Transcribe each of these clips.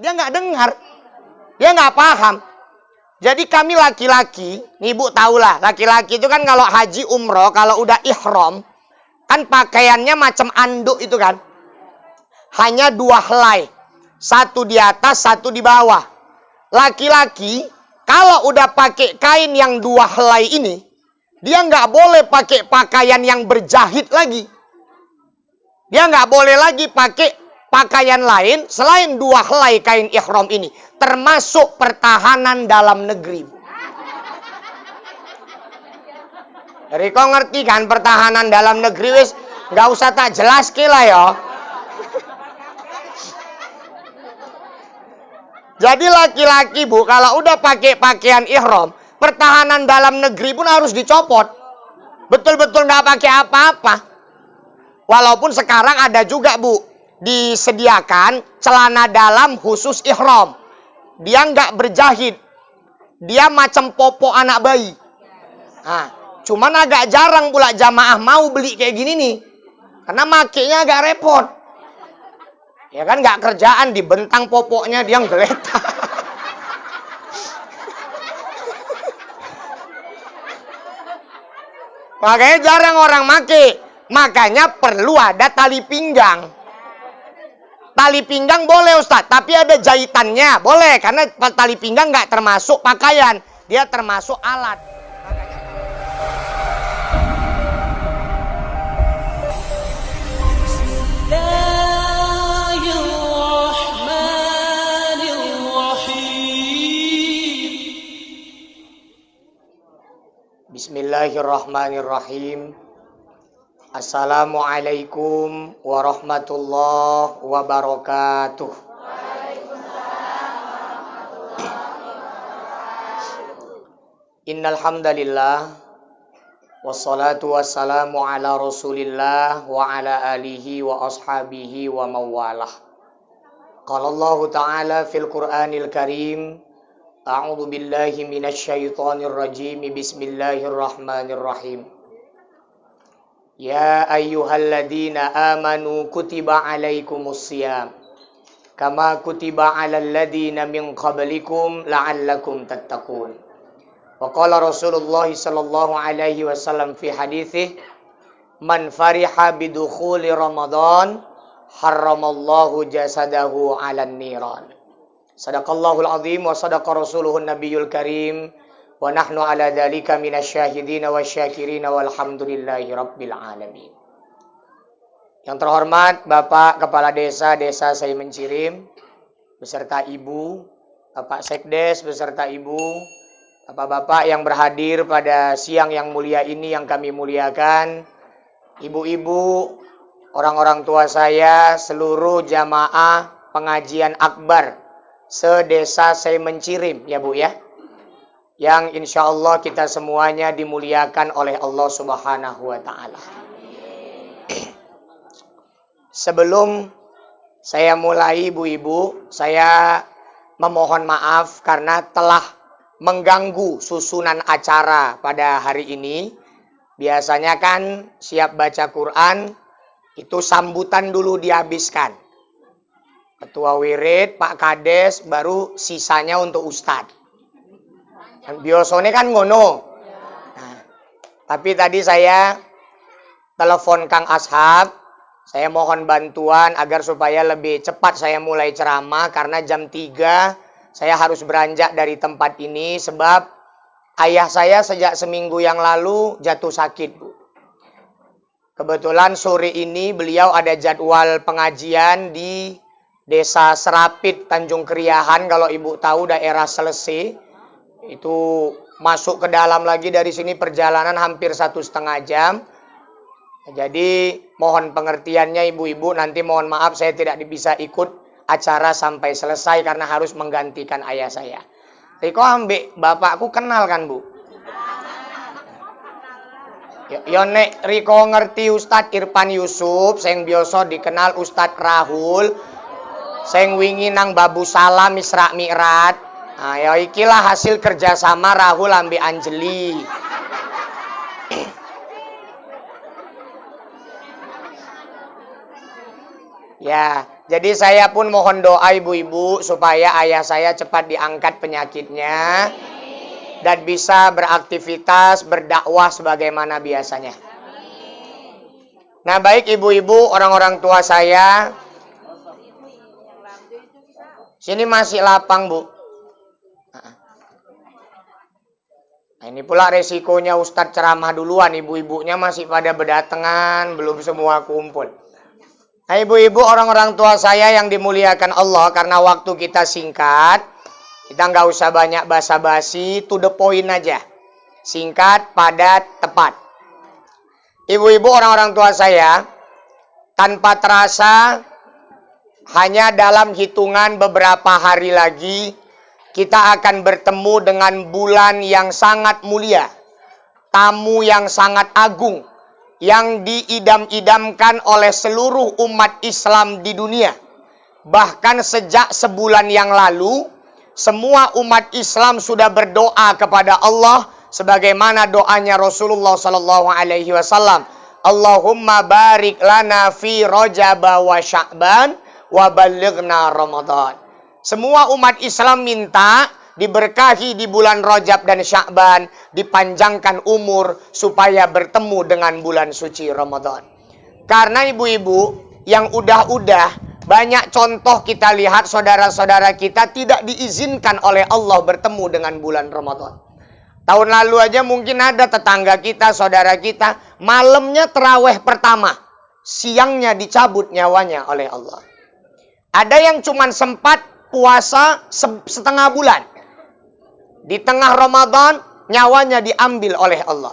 Dia nggak dengar. Dia nggak paham. Jadi kami laki-laki, nih ibu tahulah, laki-laki itu kan kalau haji umroh, kalau udah ihram, kan pakaiannya macam anduk itu kan. Hanya 2 helai. Satu di atas, satu di bawah. Laki-laki, kalau udah pakai kain yang 2 helai ini, dia nggak boleh pakai pakaian yang berjahit lagi. Dia nggak boleh lagi pakai pakaian lain selain 2 helai kain ihram ini. Termasuk pertahanan dalam negeri. Jadi kau ngerti kan pertahanan dalam negeri wis nggak usah tak jelas lah ya. Jadi laki-laki bu kalau udah pakai pakaian ihram, pertahanan dalam negeri pun harus dicopot. Betul-betul nggak pakai apa-apa. Walaupun sekarang ada juga bu disediakan celana dalam khusus ihram. Dia nggak berjahit. Dia macam popok anak bayi. Nah, cuman agak jarang pula jamaah mau beli kayak gini nih. Karena makainya agak repot. Ya kan nggak kerjaan dibentang popoknya dia ngeletak. Makanya jarang orang make. Makanya perlu ada tali pinggang. Tali pinggang boleh Ustaz, tapi ada jahitannya. Boleh, karena tali pinggang nggak termasuk pakaian. Dia termasuk alat. Bismillahirrahmanirrahim. Assalamualaikum warahmatullahi wabarakatuh. Innal hamdalillah wassalatu wassalamu ala Rasulillah wa ala alihi wa ashabihi wa mawalah. Qala Allah Ta'ala fil Qur'anil Karim, a'udzu billahi minasyaitonir rajim. Bismillahirrahmanirrahim. Ya ayyuhalladzina amanu kutiba alaikumusiyam kama kutiba alal ladzina min qablikum la'allakum tattaqun. Wa qala Rasulullah sallallahu alaihi wasallam fi haditsih, man fariha bidukhuli Ramadan harramallahu jasadahu 'alan niran. Sadaqallahul azim wa sadaqa rasuluhun nabiyul karim. Wa nahnu ala dzalika minasyahidina wasyakirina walhamdulillahi rabbil alamin. Yang terhormat Bapak Kepala Desa Saya Mencirim beserta Ibu, Bapak Sekdes beserta Ibu, Bapak-bapak yang berhadir pada siang yang mulia ini yang kami muliakan, ibu-ibu, orang-orang tua saya, seluruh jamaah pengajian akbar se-Desa Saya Mencirim ya Bu ya. Yang insya Allah kita semuanya dimuliakan oleh Allah Subhanahu wa Ta'ala. Sebelum saya mulai ibu-ibu, saya memohon maaf karena telah mengganggu susunan acara pada hari ini. Biasanya kan siap baca Quran, itu sambutan dulu dihabiskan. Ketua wirid, Pak Kades, baru sisanya untuk Ustadz. Biasanya kan ngono. Nah, tapi tadi saya telepon Kang Ashab, saya mohon bantuan agar supaya lebih cepat saya mulai ceramah karena jam 3 saya harus beranjak dari tempat ini sebab ayah saya sejak seminggu yang lalu jatuh sakit, Bu. Kebetulan sore ini beliau ada jadwal pengajian di Desa Serapit, Tanjung Kriahan, kalau Ibu tahu daerah Selesai. Itu masuk ke dalam lagi dari sini perjalanan hampir 1,5 jam. Jadi mohon pengertiannya ibu-ibu, nanti mohon maaf saya tidak bisa ikut acara sampai selesai karena harus menggantikan ayah saya. Riko ambek bapakku kenal kan Bu? Yo nek Riko ngerti Ustadz Irfan Yusuf, sing biasa dikenal Ustadz Rahul, sing wingi nang Babu Salam Isra Mi'raj. Nah, ya ikilah hasil kerjasama Rahul ambil Anjeli. Ya, Jadi saya pun mohon doa ibu-ibu supaya ayah saya cepat diangkat penyakitnya dan bisa beraktivitas, berdakwah sebagaimana biasanya. Nah, baik ibu-ibu, orang-orang tua saya. Sini masih lapang, Bu. Nah, ini pula resikonya Ustadz ceramah duluan, ibu-ibunya masih pada berdatangan, belum semua kumpul. Nah, ibu-ibu, orang-orang tua saya yang dimuliakan Allah, karena waktu kita singkat, kita nggak usah banyak basa-basi, to the point aja. Singkat, padat, tepat. Ibu-ibu, orang-orang tua saya, tanpa terasa, hanya dalam hitungan beberapa hari lagi, kita akan bertemu dengan bulan yang sangat mulia. Tamu yang sangat agung, yang diidam-idamkan oleh seluruh umat Islam di dunia. Bahkan sejak sebulan yang lalu, semua umat Islam sudah berdoa kepada Allah sebagaimana doanya Rasulullah sallallahu alaihi wasallam. Allahumma barik lana fi Rajab wa Sya'ban wa ballighna Ramadan. Semua umat Islam minta diberkahi di bulan Rajab dan Sya'ban, dipanjangkan umur supaya bertemu dengan bulan suci Ramadan. Karena ibu-ibu yang udah-udah, banyak contoh kita lihat saudara-saudara kita tidak diizinkan oleh Allah bertemu dengan bulan Ramadan. Tahun lalu aja mungkin ada tetangga kita, saudara kita, malamnya terawih pertama, siangnya dicabut nyawanya oleh Allah. Ada yang cuma sempat puasa setengah bulan. Di tengah Ramadan, nyawanya diambil oleh Allah.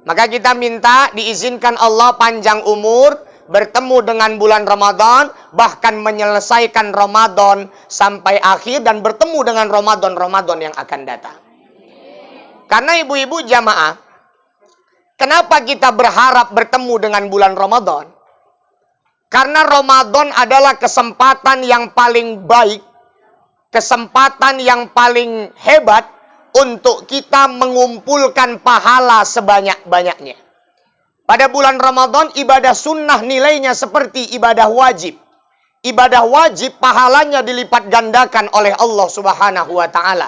Maka kita minta diizinkan Allah panjang umur, bertemu dengan bulan Ramadan, bahkan menyelesaikan Ramadan sampai akhir dan bertemu dengan Ramadan yang akan datang. Karena ibu-ibu jamaah, kenapa kita berharap bertemu dengan bulan Ramadan? Karena Ramadan adalah kesempatan yang paling baik, kesempatan yang paling hebat untuk kita mengumpulkan pahala sebanyak-banyaknya. Pada bulan Ramadan, ibadah sunnah nilainya seperti ibadah wajib. Ibadah wajib pahalanya dilipat gandakan oleh Allah Subhanahu wa Ta'ala.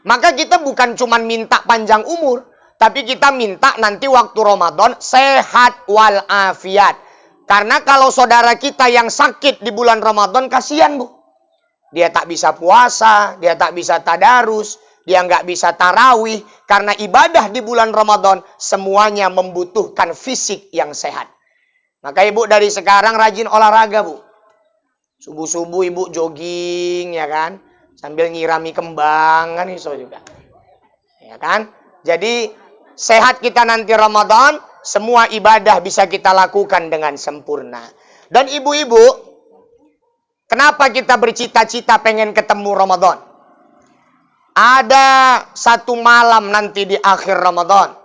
Maka kita bukan cuma minta panjang umur, tapi kita minta nanti waktu Ramadan sehat walafiat. Karena kalau saudara kita yang sakit di bulan Ramadan, kasihan, Bu. Dia tak bisa puasa, dia tak bisa tadarus, dia nggak bisa tarawih. Karena ibadah di bulan Ramadan semuanya membutuhkan fisik yang sehat. Maka ibu dari sekarang rajin olahraga, Bu. Subuh-subuh ibu jogging, ya kan? Sambil nyirami kembang, kan iso juga. Ya kan? Jadi sehat kita nanti Ramadan, semua ibadah bisa kita lakukan dengan sempurna. Dan ibu-ibu, kenapa kita bercita-cita pengen ketemu Ramadan? Ada satu malam nanti di akhir Ramadan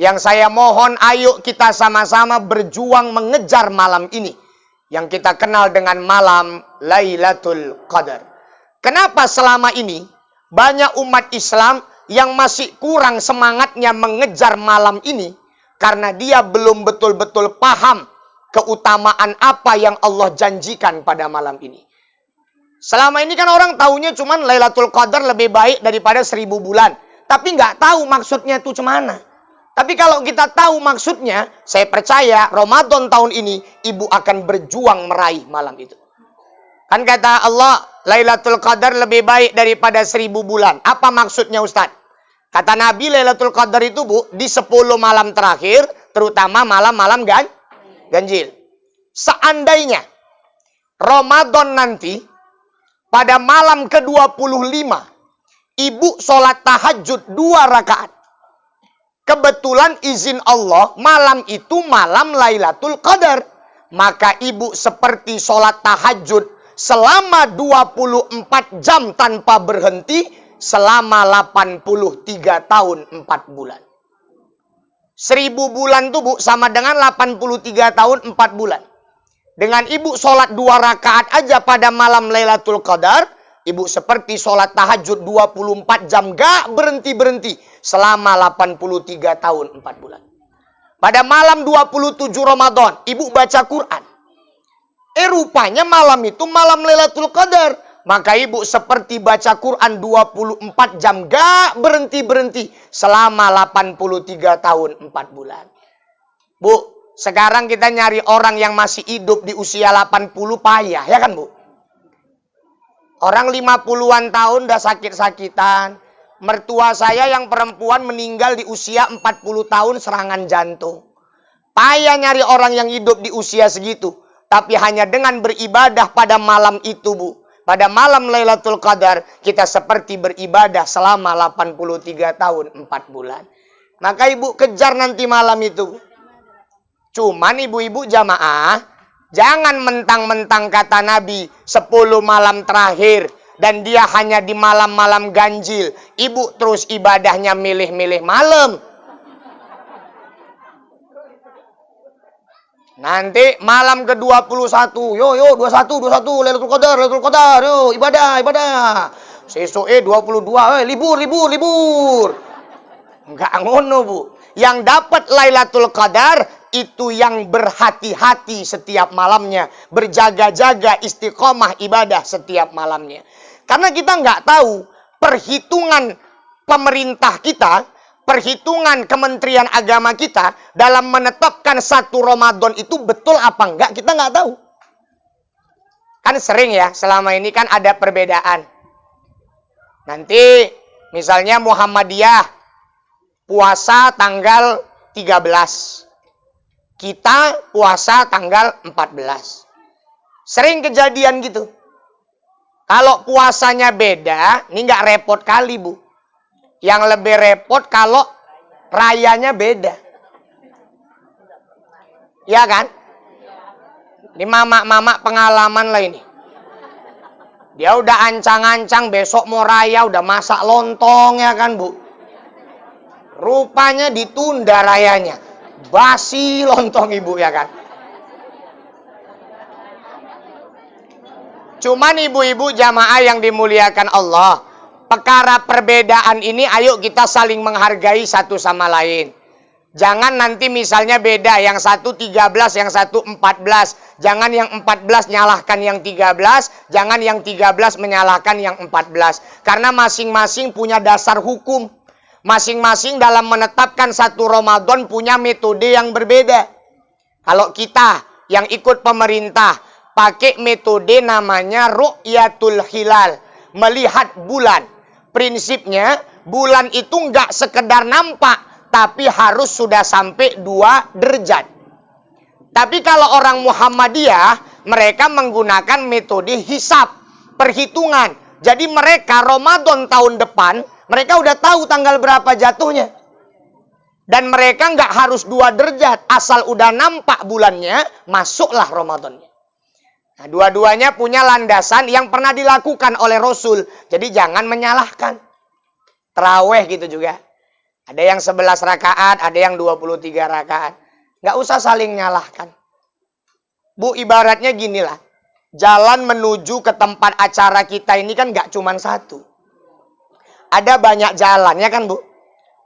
yang saya mohon ayo kita sama-sama berjuang mengejar malam ini, yang kita kenal dengan malam Lailatul Qadar. Kenapa selama ini banyak umat Islam yang masih kurang semangatnya mengejar malam ini? Karena dia belum betul-betul paham keutamaan apa yang Allah janjikan pada malam ini. Selama ini kan orang taunya cuman Lailatul Qadar lebih baik daripada 1000 bulan. Tapi nggak tahu maksudnya itu cemana. Tapi kalau kita tahu maksudnya, saya percaya Ramadan tahun ini ibu akan berjuang meraih malam itu. Kan kata Allah, Lailatul Qadar lebih baik daripada 1000 bulan. Apa maksudnya Ustaz? Kata Nabi, Lailatul Qadar itu, Bu, di 10 malam terakhir, terutama malam-malam ganjil. Seandainya Ramadan nanti, pada malam ke-25, ibu sholat tahajud 2 rakaat. Kebetulan izin Allah, malam itu malam Lailatul Qadar. Maka ibu seperti sholat tahajud selama 24 jam tanpa berhenti selama 83 tahun 4 bulan. 1000 bulan itu, Bu, sama dengan 83 tahun 4 bulan. Dengan ibu sholat 2 rakaat aja pada malam Lailatul Qadar, ibu seperti sholat tahajud 24 jam gak berhenti-berhenti selama 83 tahun 4 bulan. Pada malam 27 Ramadan, ibu baca Quran. Rupanya malam itu malam Lailatul Qadar. Maka ibu seperti baca Quran 24 jam gak berhenti-berhenti selama 83 tahun 4 bulan. Bu, sekarang kita nyari orang yang masih hidup di usia 80 payah, ya kan Bu? Orang 50-an tahun udah sakit-sakitan. Mertua saya yang perempuan meninggal di usia 40 tahun serangan jantung. Payah nyari orang yang hidup di usia segitu. Tapi hanya dengan beribadah pada malam itu, Bu. Pada malam Lailatul Qadar, kita seperti beribadah selama 83 tahun 4 bulan. Maka ibu kejar nanti malam itu. Cuman ibu-ibu jamaah, jangan mentang-mentang kata Nabi 10 malam terakhir dan dia hanya di malam-malam ganjil. Ibu terus ibadahnya milih-milih malam. Nanti malam ke-21, yo 21 Lailatul Qadar, yo ibadah. Sesuke 22, libur. Enggak ngono, Bu. Yang dapat Lailatul Qadar itu yang berhati-hati setiap malamnya, berjaga-jaga istiqomah ibadah setiap malamnya. Karena kita nggak tahu perhitungan pemerintah kita, perhitungan Kementerian Agama kita dalam menetapkan 1 Ramadan itu betul apa enggak, kita nggak tahu. Kan sering ya, selama ini kan ada perbedaan. Nanti misalnya Muhammadiyah puasa tanggal 13. Kita puasa tanggal 14. Sering kejadian gitu. Kalau puasanya beda, ini nggak repot kali, Bu. Yang lebih repot kalau rayanya beda. Ya kan? Ini mama-mama pengalaman lah ini. Dia udah ancang-ancang besok mau raya, udah masak lontong ya kan, Bu. Rupanya ditunda rayanya. Basi lontong ibu ya kan. Cuman ibu-ibu jamaah yang dimuliakan Allah, perkara perbedaan ini ayo kita saling menghargai satu sama lain. Jangan nanti misalnya beda, yang satu 13, yang satu 14. Jangan yang 14 nyalahkan yang 13, jangan yang 13 menyalahkan yang 14. Karena masing-masing punya dasar hukum. Masing-masing dalam menetapkan 1 Ramadan punya metode yang berbeda. Kalau kita yang ikut pemerintah pakai metode namanya ru'yatul hilal, melihat bulan. Prinsipnya bulan itu nggak sekedar nampak, tapi harus sudah sampai 2 derajat. Tapi kalau orang Muhammadiyah, mereka menggunakan metode hisab, perhitungan. Jadi mereka Ramadan tahun depan, mereka udah tahu tanggal berapa jatuhnya. Dan mereka nggak harus 2 derajat, asal udah nampak bulannya, masuklah Ramadannya. Nah, dua-duanya punya landasan yang pernah dilakukan oleh Rasul. Jadi jangan menyalahkan. Tarawih gitu juga. Ada yang 11 rakaat, ada yang 23 rakaat. Nggak usah saling nyalahkan. Bu, ibaratnya ginilah. Jalan menuju ke tempat acara kita ini kan nggak cuma satu. Ada banyak jalan, ya kan Bu?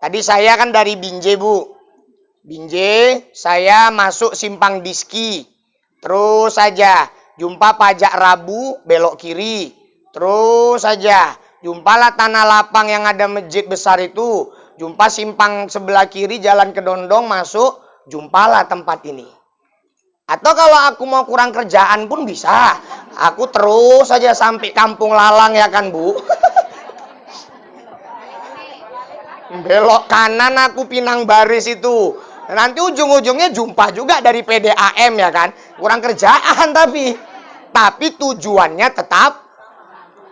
Tadi saya kan dari Binjai, Bu. Binjai, saya masuk Simpang Diski. Terus saja, jumpa pajak Rabu, belok kiri. Terus saja, jumpalah tanah lapang yang ada masjid besar itu. Jumpa simpang sebelah kiri, jalan ke Dondong, masuk, jumpalah tempat ini. Atau kalau aku mau kurang kerjaan pun bisa. Aku terus saja sampai Kampung Lalang, ya kan Bu? Belok kanan aku Pinang Baris itu. Nanti ujung-ujungnya jumpa juga dari PDAM, ya kan? Kurang kerjaan tapi tujuannya tetap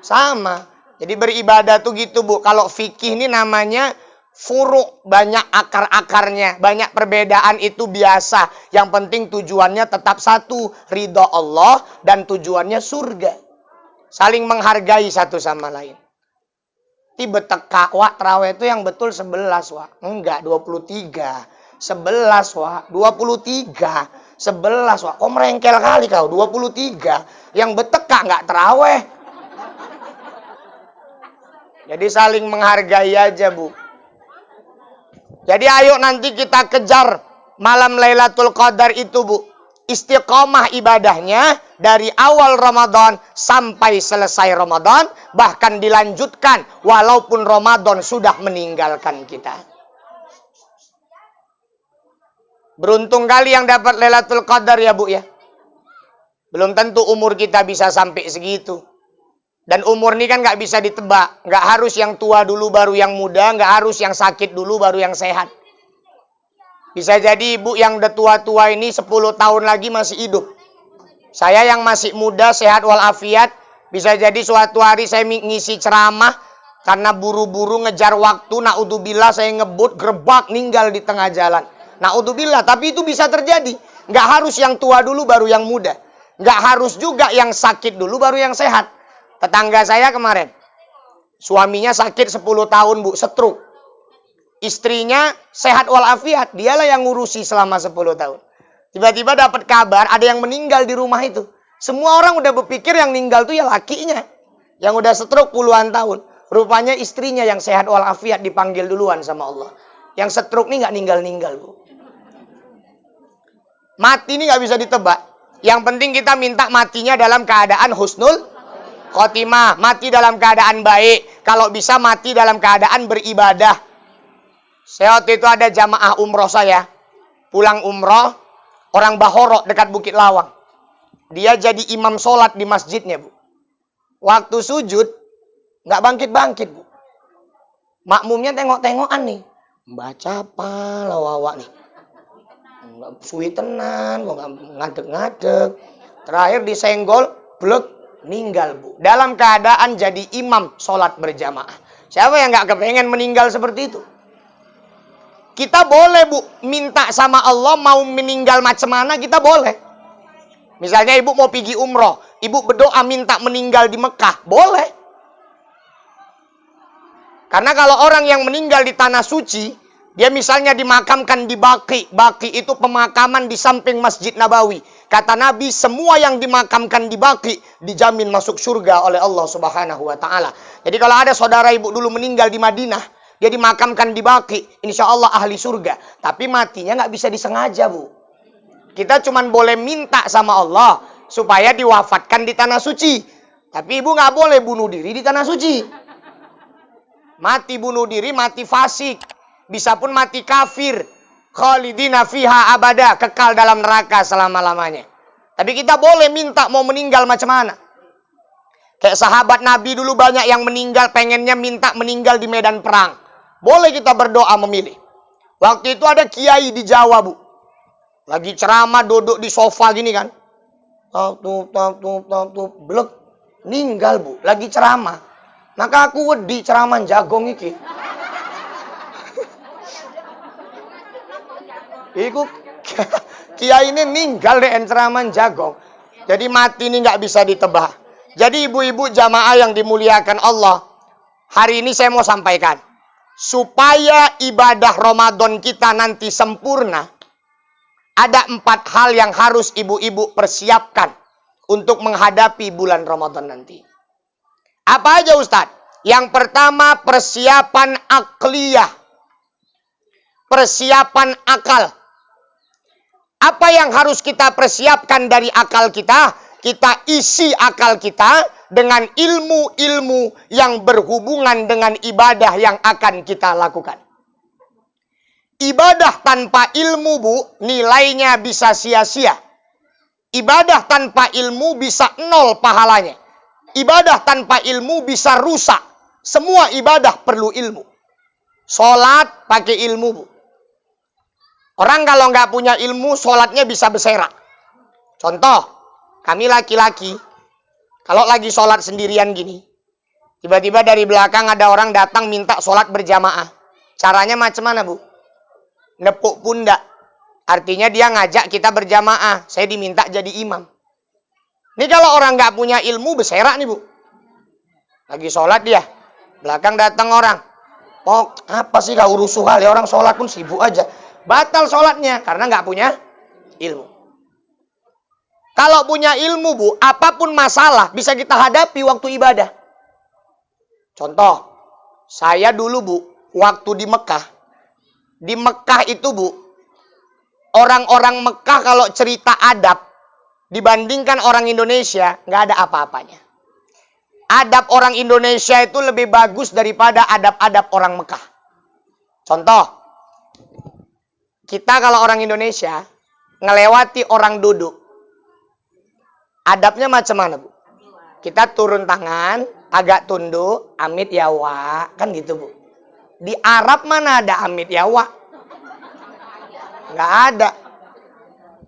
sama. Jadi beribadah tuh gitu, Bu. Kalau fikih ini namanya furuk, banyak akar-akarnya, banyak perbedaan itu biasa. Yang penting tujuannya tetap satu, ridho Allah dan tujuannya surga. Saling menghargai satu sama lain. Tiba teka, wak, terawih itu yang betul 11, wak. Enggak, 23. 11, wak. 23. 11, wak. Kok merengkel kali kau? 23. Yang beteka enggak terawih. Jadi saling menghargai aja, Bu. Jadi ayo nanti kita kejar malam Lailatul Qadar itu, Bu. Istiqomah ibadahnya dari awal Ramadan sampai selesai Ramadan, bahkan dilanjutkan walaupun Ramadan sudah meninggalkan kita. Beruntung kali yang dapat Lailatul Qadar ya Bu ya. Belum tentu umur kita bisa sampai segitu. Dan umur ini kan nggak bisa ditebak. Nggak harus yang tua dulu baru yang muda. Nggak harus yang sakit dulu baru yang sehat. Bisa jadi ibu yang udah tua-tua ini 10 tahun lagi masih hidup. Saya yang masih muda, sehat walafiat. Bisa jadi suatu hari saya ngisi ceramah. Karena buru-buru ngejar waktu. Na'udzubillah saya ngebut, gerbak, ninggal di tengah jalan. Na'udzubillah, tapi itu bisa terjadi. Nggak harus yang tua dulu baru yang muda. Nggak harus juga yang sakit dulu baru yang sehat. Tetangga saya kemarin, suaminya sakit 10 tahun Bu, stroke. Istrinya sehat walafiat, dialah yang ngurusi selama 10 tahun. Tiba-tiba dapat kabar ada yang meninggal di rumah itu. Semua orang udah berpikir yang meninggal itu ya lakinya. Yang udah stroke puluhan tahun. Rupanya istrinya yang sehat walafiat dipanggil duluan sama Allah. Yang stroke ini nggak ninggal-ninggal Bu. Mati ini nggak bisa ditebak. Yang penting kita minta matinya dalam keadaan husnul khotimah, mati dalam keadaan baik. Kalau bisa mati dalam keadaan beribadah. Saya waktu itu ada jamaah umroh saya. Pulang umroh, orang Bahoro dekat Bukit Lawang. Dia jadi imam sholat di masjidnya Bu. Waktu sujud, nggak bangkit-bangkit Bu. Makmumnya tengok-tengokan nih. Baca apa lawawak nih. Nggak suwi tenan, nggak ngadeg-ngadeg. Terakhir disenggol, blek. Meninggal Bu. Dalam keadaan jadi imam sholat berjamaah. Siapa yang nggak kepengen meninggal seperti itu? Kita boleh Bu minta sama Allah mau meninggal macam mana kita boleh. Misalnya ibu mau pergi umroh, ibu berdoa minta meninggal di Mekah, boleh. Karena kalau orang yang meninggal di tanah suci, dia misalnya dimakamkan di Baqi. Baqi itu pemakaman di samping Masjid Nabawi. Kata Nabi, semua yang dimakamkan di Baqi dijamin masuk surga oleh Allah Subhanahu wa taala. Jadi kalau ada saudara ibu dulu meninggal di Madinah, dia dimakamkan di Baqi, insya Allah ahli surga. Tapi matinya nggak bisa disengaja Bu. Kita cuma boleh minta sama Allah supaya diwafatkan di tanah suci. Tapi ibu nggak boleh bunuh diri di tanah suci. Mati bunuh diri, mati fasik. Bisa pun mati kafir. Khalidina fiha abada, kekal dalam neraka selama-lamanya. Tapi kita boleh minta mau meninggal macam mana. Kayak sahabat Nabi dulu banyak yang meninggal, pengennya minta meninggal di medan perang. Boleh kita berdoa memilih. Waktu itu ada kiai di Jawa Bu. Lagi ceramah duduk di sofa gini kan. Blek. Ninggal Bu, lagi ceramah. Maka aku wedi ceramah jagong iki. Iku kiai ini ninggal deh ceramah jagong. Jadi mati ini nggak bisa ditebak. Jadi ibu-ibu jamaah yang dimuliakan Allah, hari ini saya mau sampaikan, supaya ibadah Ramadan kita nanti sempurna, ada 4 hal yang harus ibu-ibu persiapkan untuk menghadapi bulan Ramadan nanti. Apa aja Ustadz? Yang pertama persiapan akliyah, persiapan akal. Apa yang harus kita persiapkan dari akal kita? Kita isi akal kita dengan ilmu-ilmu yang berhubungan dengan ibadah yang akan kita lakukan. Ibadah tanpa ilmu Bu, nilainya bisa sia-sia. Ibadah tanpa ilmu bisa 0 pahalanya. Ibadah tanpa ilmu bisa rusak. Semua ibadah perlu ilmu. Sholat pakai ilmu Bu. Orang kalau nggak punya ilmu, sholatnya bisa berserak. Contoh, kami laki-laki, kalau lagi sholat sendirian gini, tiba-tiba dari belakang ada orang datang minta sholat berjamaah. Caranya macam mana Bu? Nepuk pundak. Artinya dia ngajak kita berjamaah. Saya diminta jadi imam. Ini kalau orang nggak punya ilmu, berserak nih Bu. Lagi sholat dia, belakang datang orang. Oh, apa sih kau urus hal ya, orang sholat pun sibuk aja. Batal sholatnya karena nggak punya ilmu. Kalau punya ilmu Bu, apapun masalah bisa kita hadapi waktu ibadah. Contoh, saya dulu Bu, waktu di Mekah. Di Mekah itu Bu, orang-orang Mekah kalau cerita adab, dibandingkan orang Indonesia, nggak ada apa-apanya. Adab orang Indonesia itu lebih bagus daripada adab-adab orang Mekah. Contoh, kita kalau orang Indonesia ngelewati orang duduk, adabnya macam mana, Bu? Kita turun tangan, agak tunduk, amit ya wa, kan gitu, Bu. Di Arab mana ada amit ya wa? Nggak ada.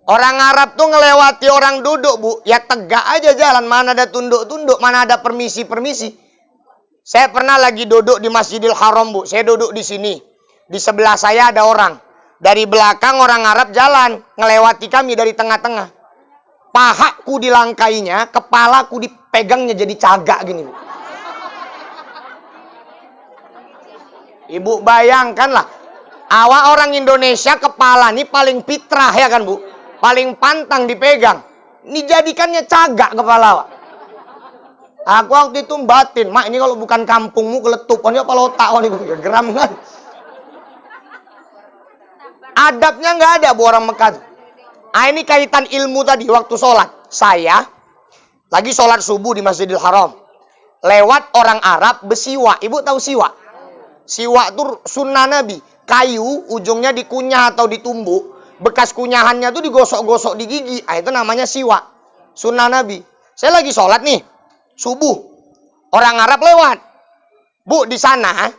Orang Arab tuh ngelewati orang duduk, Bu, ya tegak aja jalan, mana ada tunduk-tunduk, mana ada permisi-permisi. Saya pernah lagi duduk di Masjidil Haram, Bu. Saya duduk di sini. Di sebelah saya ada orang. Dari belakang orang Arab jalan, ngelewati kami dari tengah-tengah. Pahaku dilangkainya, kepalaku dipegangnya jadi cagak gini, Bu. Ibu bayangkanlah, awak orang Indonesia kepala ini paling fitrah ya kan, Bu? Paling pantang dipegang. Ini jadikannya cagak kepala awak. Aku waktu itu batin, mak ini kalau bukan kampungmu keletupan ya apa otak ini geram kan. Adabnya nggak ada, Bu, orang Mekah. Ah, ini kaitan ilmu tadi waktu sholat. Saya lagi sholat subuh di Masjidil Haram. Lewat orang Arab besiwa. Ibu tahu siwa? Siwa itu sunnah Nabi. Kayu ujungnya dikunyah atau ditumbuk. Bekas kunyahannya tuh digosok-gosok di gigi. Ah, itu namanya siwa. Sunnah Nabi. Saya lagi sholat nih. Subuh. Orang Arab lewat. Bu, di sana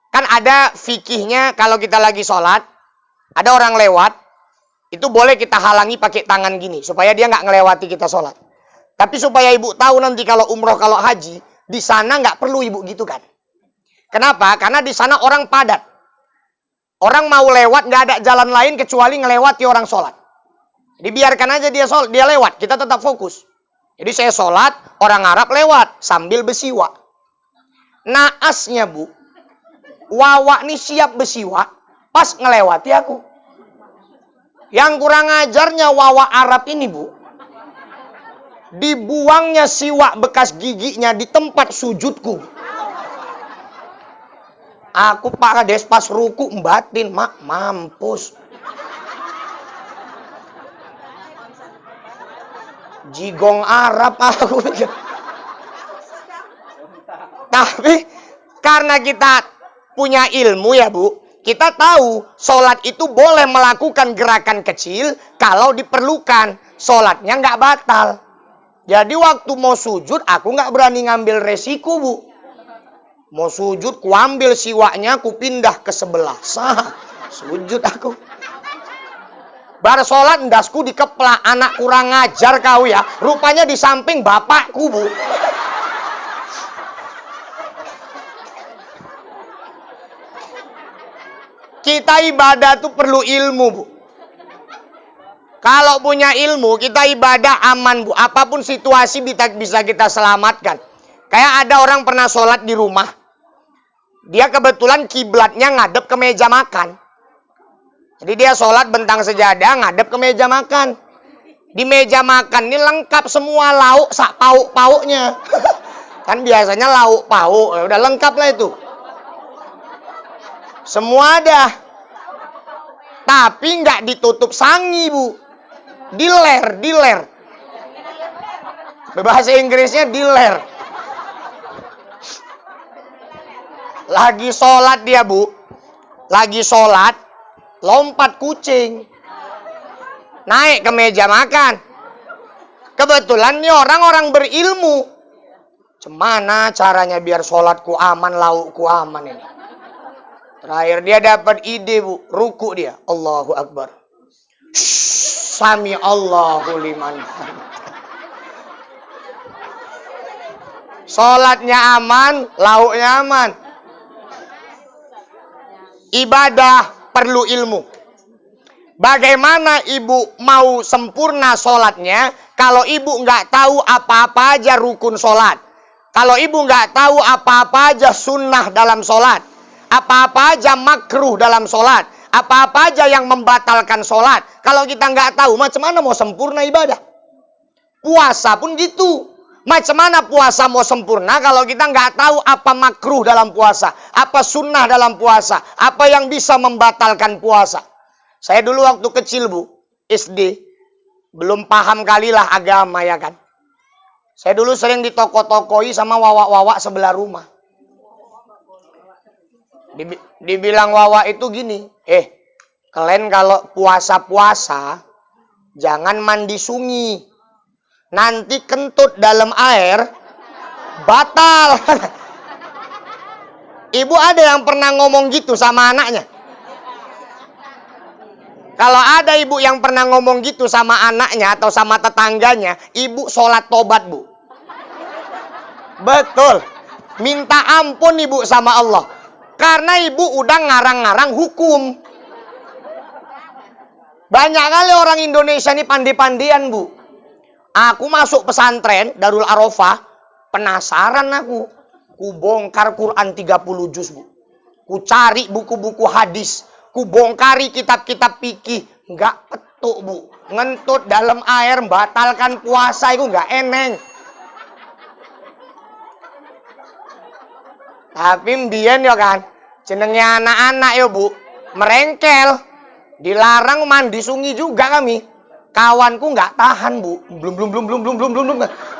kan ada fikihnya kalau kita lagi sholat. Ada orang lewat. Itu boleh kita halangi pakai tangan gini. Supaya dia nggak ngelewati kita sholat. Tapi supaya ibu tahu nanti kalau umroh, kalau haji. Di sana nggak perlu ibu gitu kan. Kenapa? Karena di sana orang padat. Orang mau lewat, nggak ada jalan lain kecuali ngelewati orang sholat. Jadi biarkan aja dia lewat, kita tetap fokus. Jadi saya sholat, orang Arab lewat sambil besiwa. Naasnya, Bu, wawa nih siap besiwa, pas ngelewati aku. Yang kurang ajarnya wawa Arab ini, Bu, dibuangnya siwak bekas giginya di tempat sujudku. Aku Pak Kades pas ruku batin, mak mampus. Jigong Arab aku pikir. Tapi karena kita punya ilmu ya, Bu, kita tahu sholat itu boleh melakukan gerakan kecil kalau diperlukan. Sholatnya nggak batal. Jadi waktu mau sujud aku nggak berani ngambil resiko, Bu. Mau sujud, ku ambil siwaknya, ku pindah ke sebelah. Sujud aku. Bar sholat, ndasku dikeplak. Anak kurang ajar kau ya. Rupanya di samping bapakku, Bu. Kita ibadah tuh perlu ilmu, Bu. Kalau punya ilmu, kita ibadah aman, Bu. Apapun situasi bisa kita selamatkan. Kayak ada orang pernah sholat di rumah. Dia kebetulan kiblatnya ngadep ke meja makan. Jadi dia sholat bentang sejadah ngadep ke meja makan. Di meja makan ini lengkap semua lauk sak pauk-pauknya. Kan biasanya lauk pauk, udah lengkap lah itu. Semua ada. Tapi nggak ditutup sangi, Bu. Diler. Bahasa Inggrisnya diler. Lagi sholat dia, Bu. Lagi sholat, lompat kucing. Naik ke meja makan. Kebetulan nih orang-orang berilmu. Cemana caranya biar sholatku aman, laukku aman ini. Terakhir dia dapat ide, Bu. Ruku dia. Allahu Akbar. Sami Allahu liman. Sholatnya aman, lauknya aman. Ibadah perlu ilmu. Bagaimana ibu mau sempurna sholatnya kalau ibu nggak tahu apa-apa aja rukun sholat? Kalau ibu nggak tahu apa-apa aja sunnah dalam sholat, apa-apa aja makruh dalam sholat, apa-apa aja yang membatalkan sholat. Kalau kita nggak tahu, macam mana mau sempurna ibadah? Puasa pun gitu. Macam mana puasa mau sempurna kalau kita nggak tahu apa makruh dalam puasa, apa sunnah dalam puasa, apa yang bisa membatalkan puasa. Saya dulu waktu kecil, Bu, SD, belum paham kalilah agama ya kan. Saya dulu sering ditoko-tokoi sama wawa-wawa sebelah rumah. Dibilang wawa itu gini, kalian kalau puasa-puasa jangan mandi sungi. Nanti kentut dalam air batal. Ibu ada yang pernah ngomong gitu sama anaknya? Kalau ada ibu yang pernah ngomong gitu sama anaknya atau sama tetangganya, ibu sholat tobat, Bu. Betul. Minta ampun ibu sama Allah. Karena ibu udah ngarang-ngarang hukum. Banyak kali orang Indonesia ini pandai-pandian, Bu. Aku masuk pesantren Darul Arafah, penasaran aku. Ku bongkar Quran 30 juz, Bu. Ku cari buku-buku hadis. Ku bongkari kitab-kitab fikih. Enggak petuk, Bu. Ngentut dalam air, batalkan puasa itu enggak eneng. Tapi mbien ya kan, jenengnya anak-anak ya, Bu. Merengkel. Dilarang mandi sungi juga kami. Kawanku nggak tahan, Bu. Belum.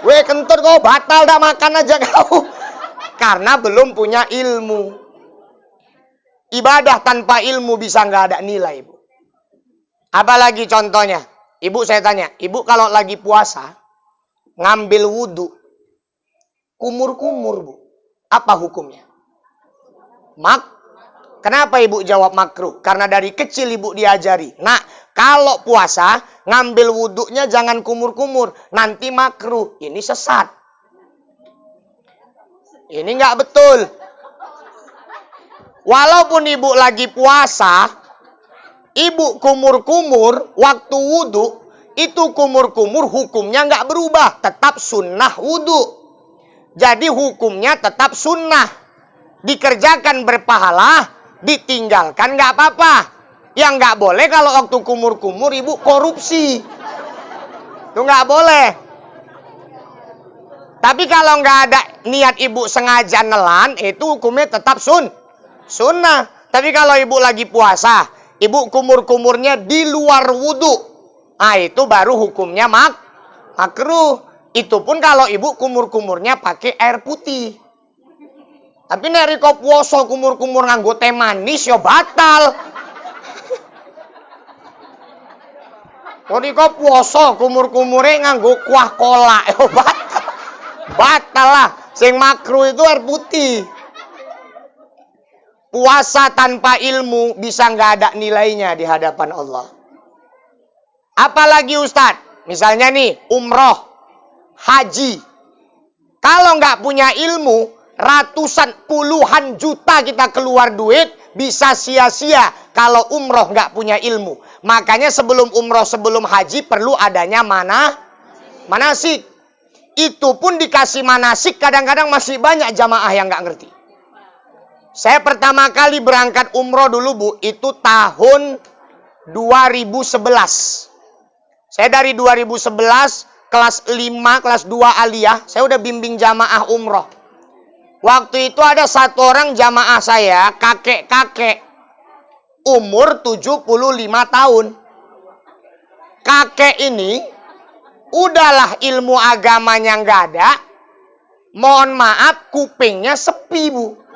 Weh, kentut kau batal, dah makan aja kau. Karena belum punya ilmu. Ibadah tanpa ilmu bisa nggak ada nilai, Bu. Apalagi contohnya, ibu saya tanya, ibu kalau lagi puasa, ngambil wudhu, kumur-kumur, Bu. Apa hukumnya? Kenapa ibu jawab makruh? Karena dari kecil ibu diajari. Nah, kalau puasa, ngambil wudhunya jangan kumur-kumur. Nanti makruh. Ini sesat. Ini nggak betul. Walaupun ibu lagi puasa, ibu kumur-kumur, waktu wudhu, itu kumur-kumur hukumnya nggak berubah. Tetap sunnah wudhu. Jadi hukumnya tetap sunnah. Dikerjakan berpahala, ditinggalkan nggak apa-apa. Yang nggak boleh kalau waktu kumur-kumur ibu korupsi. Itu nggak boleh. Tapi kalau nggak ada niat ibu sengaja nelan, itu hukumnya tetap sunnah. Tapi kalau ibu lagi puasa, ibu kumur-kumurnya di luar wudhu, itu baru hukumnya makruh. Itu pun kalau ibu kumur-kumurnya pakai air putih. Tapi nek riko puasa kumur-kumur nganggo teh manis ya batal. Kok riko puasa kumur-kumure nganggo kuah kola ya batal. Batal lah. Sing makruh itu air putih. Puasa tanpa ilmu bisa nggak ada nilainya di hadapan Allah. Apalagi Ustadz, misalnya nih umroh, haji. Kalau nggak punya ilmu, ratusan puluhan juta kita keluar duit, bisa sia-sia kalau umroh nggak punya ilmu. Makanya sebelum umroh, sebelum haji perlu adanya manasik. Itu pun dikasih manasik, kadang-kadang masih banyak jamaah yang nggak ngerti. Saya pertama kali berangkat umroh dulu, Bu, itu tahun 2011. Saya dari 2011, kelas 5, kelas 2 aliyah, saya udah bimbing jamaah umroh. Waktu itu ada satu orang jamaah saya, kakek-kakek, umur 75 tahun. Kakek ini, udahlah ilmu agamanya nggak ada, mohon maaf kupingnya sepi, Bu.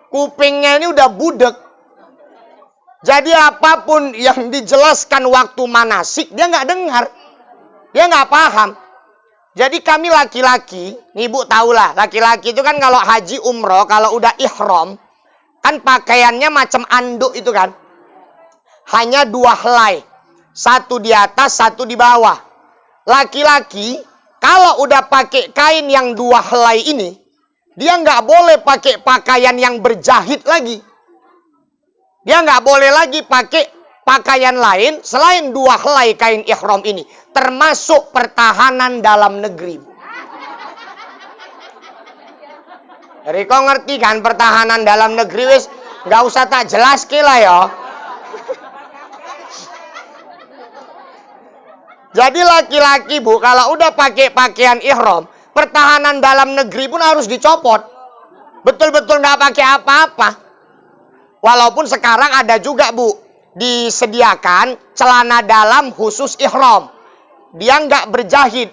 Kupingnya ini udah budek. Jadi apapun yang dijelaskan waktu manasik, dia nggak dengar. Dia nggak paham. Jadi kami laki-laki, ibu tahulah, laki-laki itu kan kalau haji umroh, kalau udah ihram, kan pakaiannya macam anduk itu kan. Hanya 2 helai. Satu di atas, satu di bawah. Laki-laki, kalau udah pakai kain yang 2 helai ini, dia nggak boleh pakai pakaian yang berjahit lagi. Dia nggak boleh lagi pakai pakaian lain selain 2 helai kain ihram ini. Termasuk pertahanan dalam negeri. Jadi kau ngerti kan pertahanan dalam negeri, wis nggak usah tak jelas lah ya. Jadi laki-laki, Bu, kalau udah pakai pakaian ihram, pertahanan dalam negeri pun harus dicopot. Betul-betul nggak pakai apa-apa. Walaupun sekarang ada juga, Bu, disediakan celana dalam khusus ihram. Dia nggak berjahit.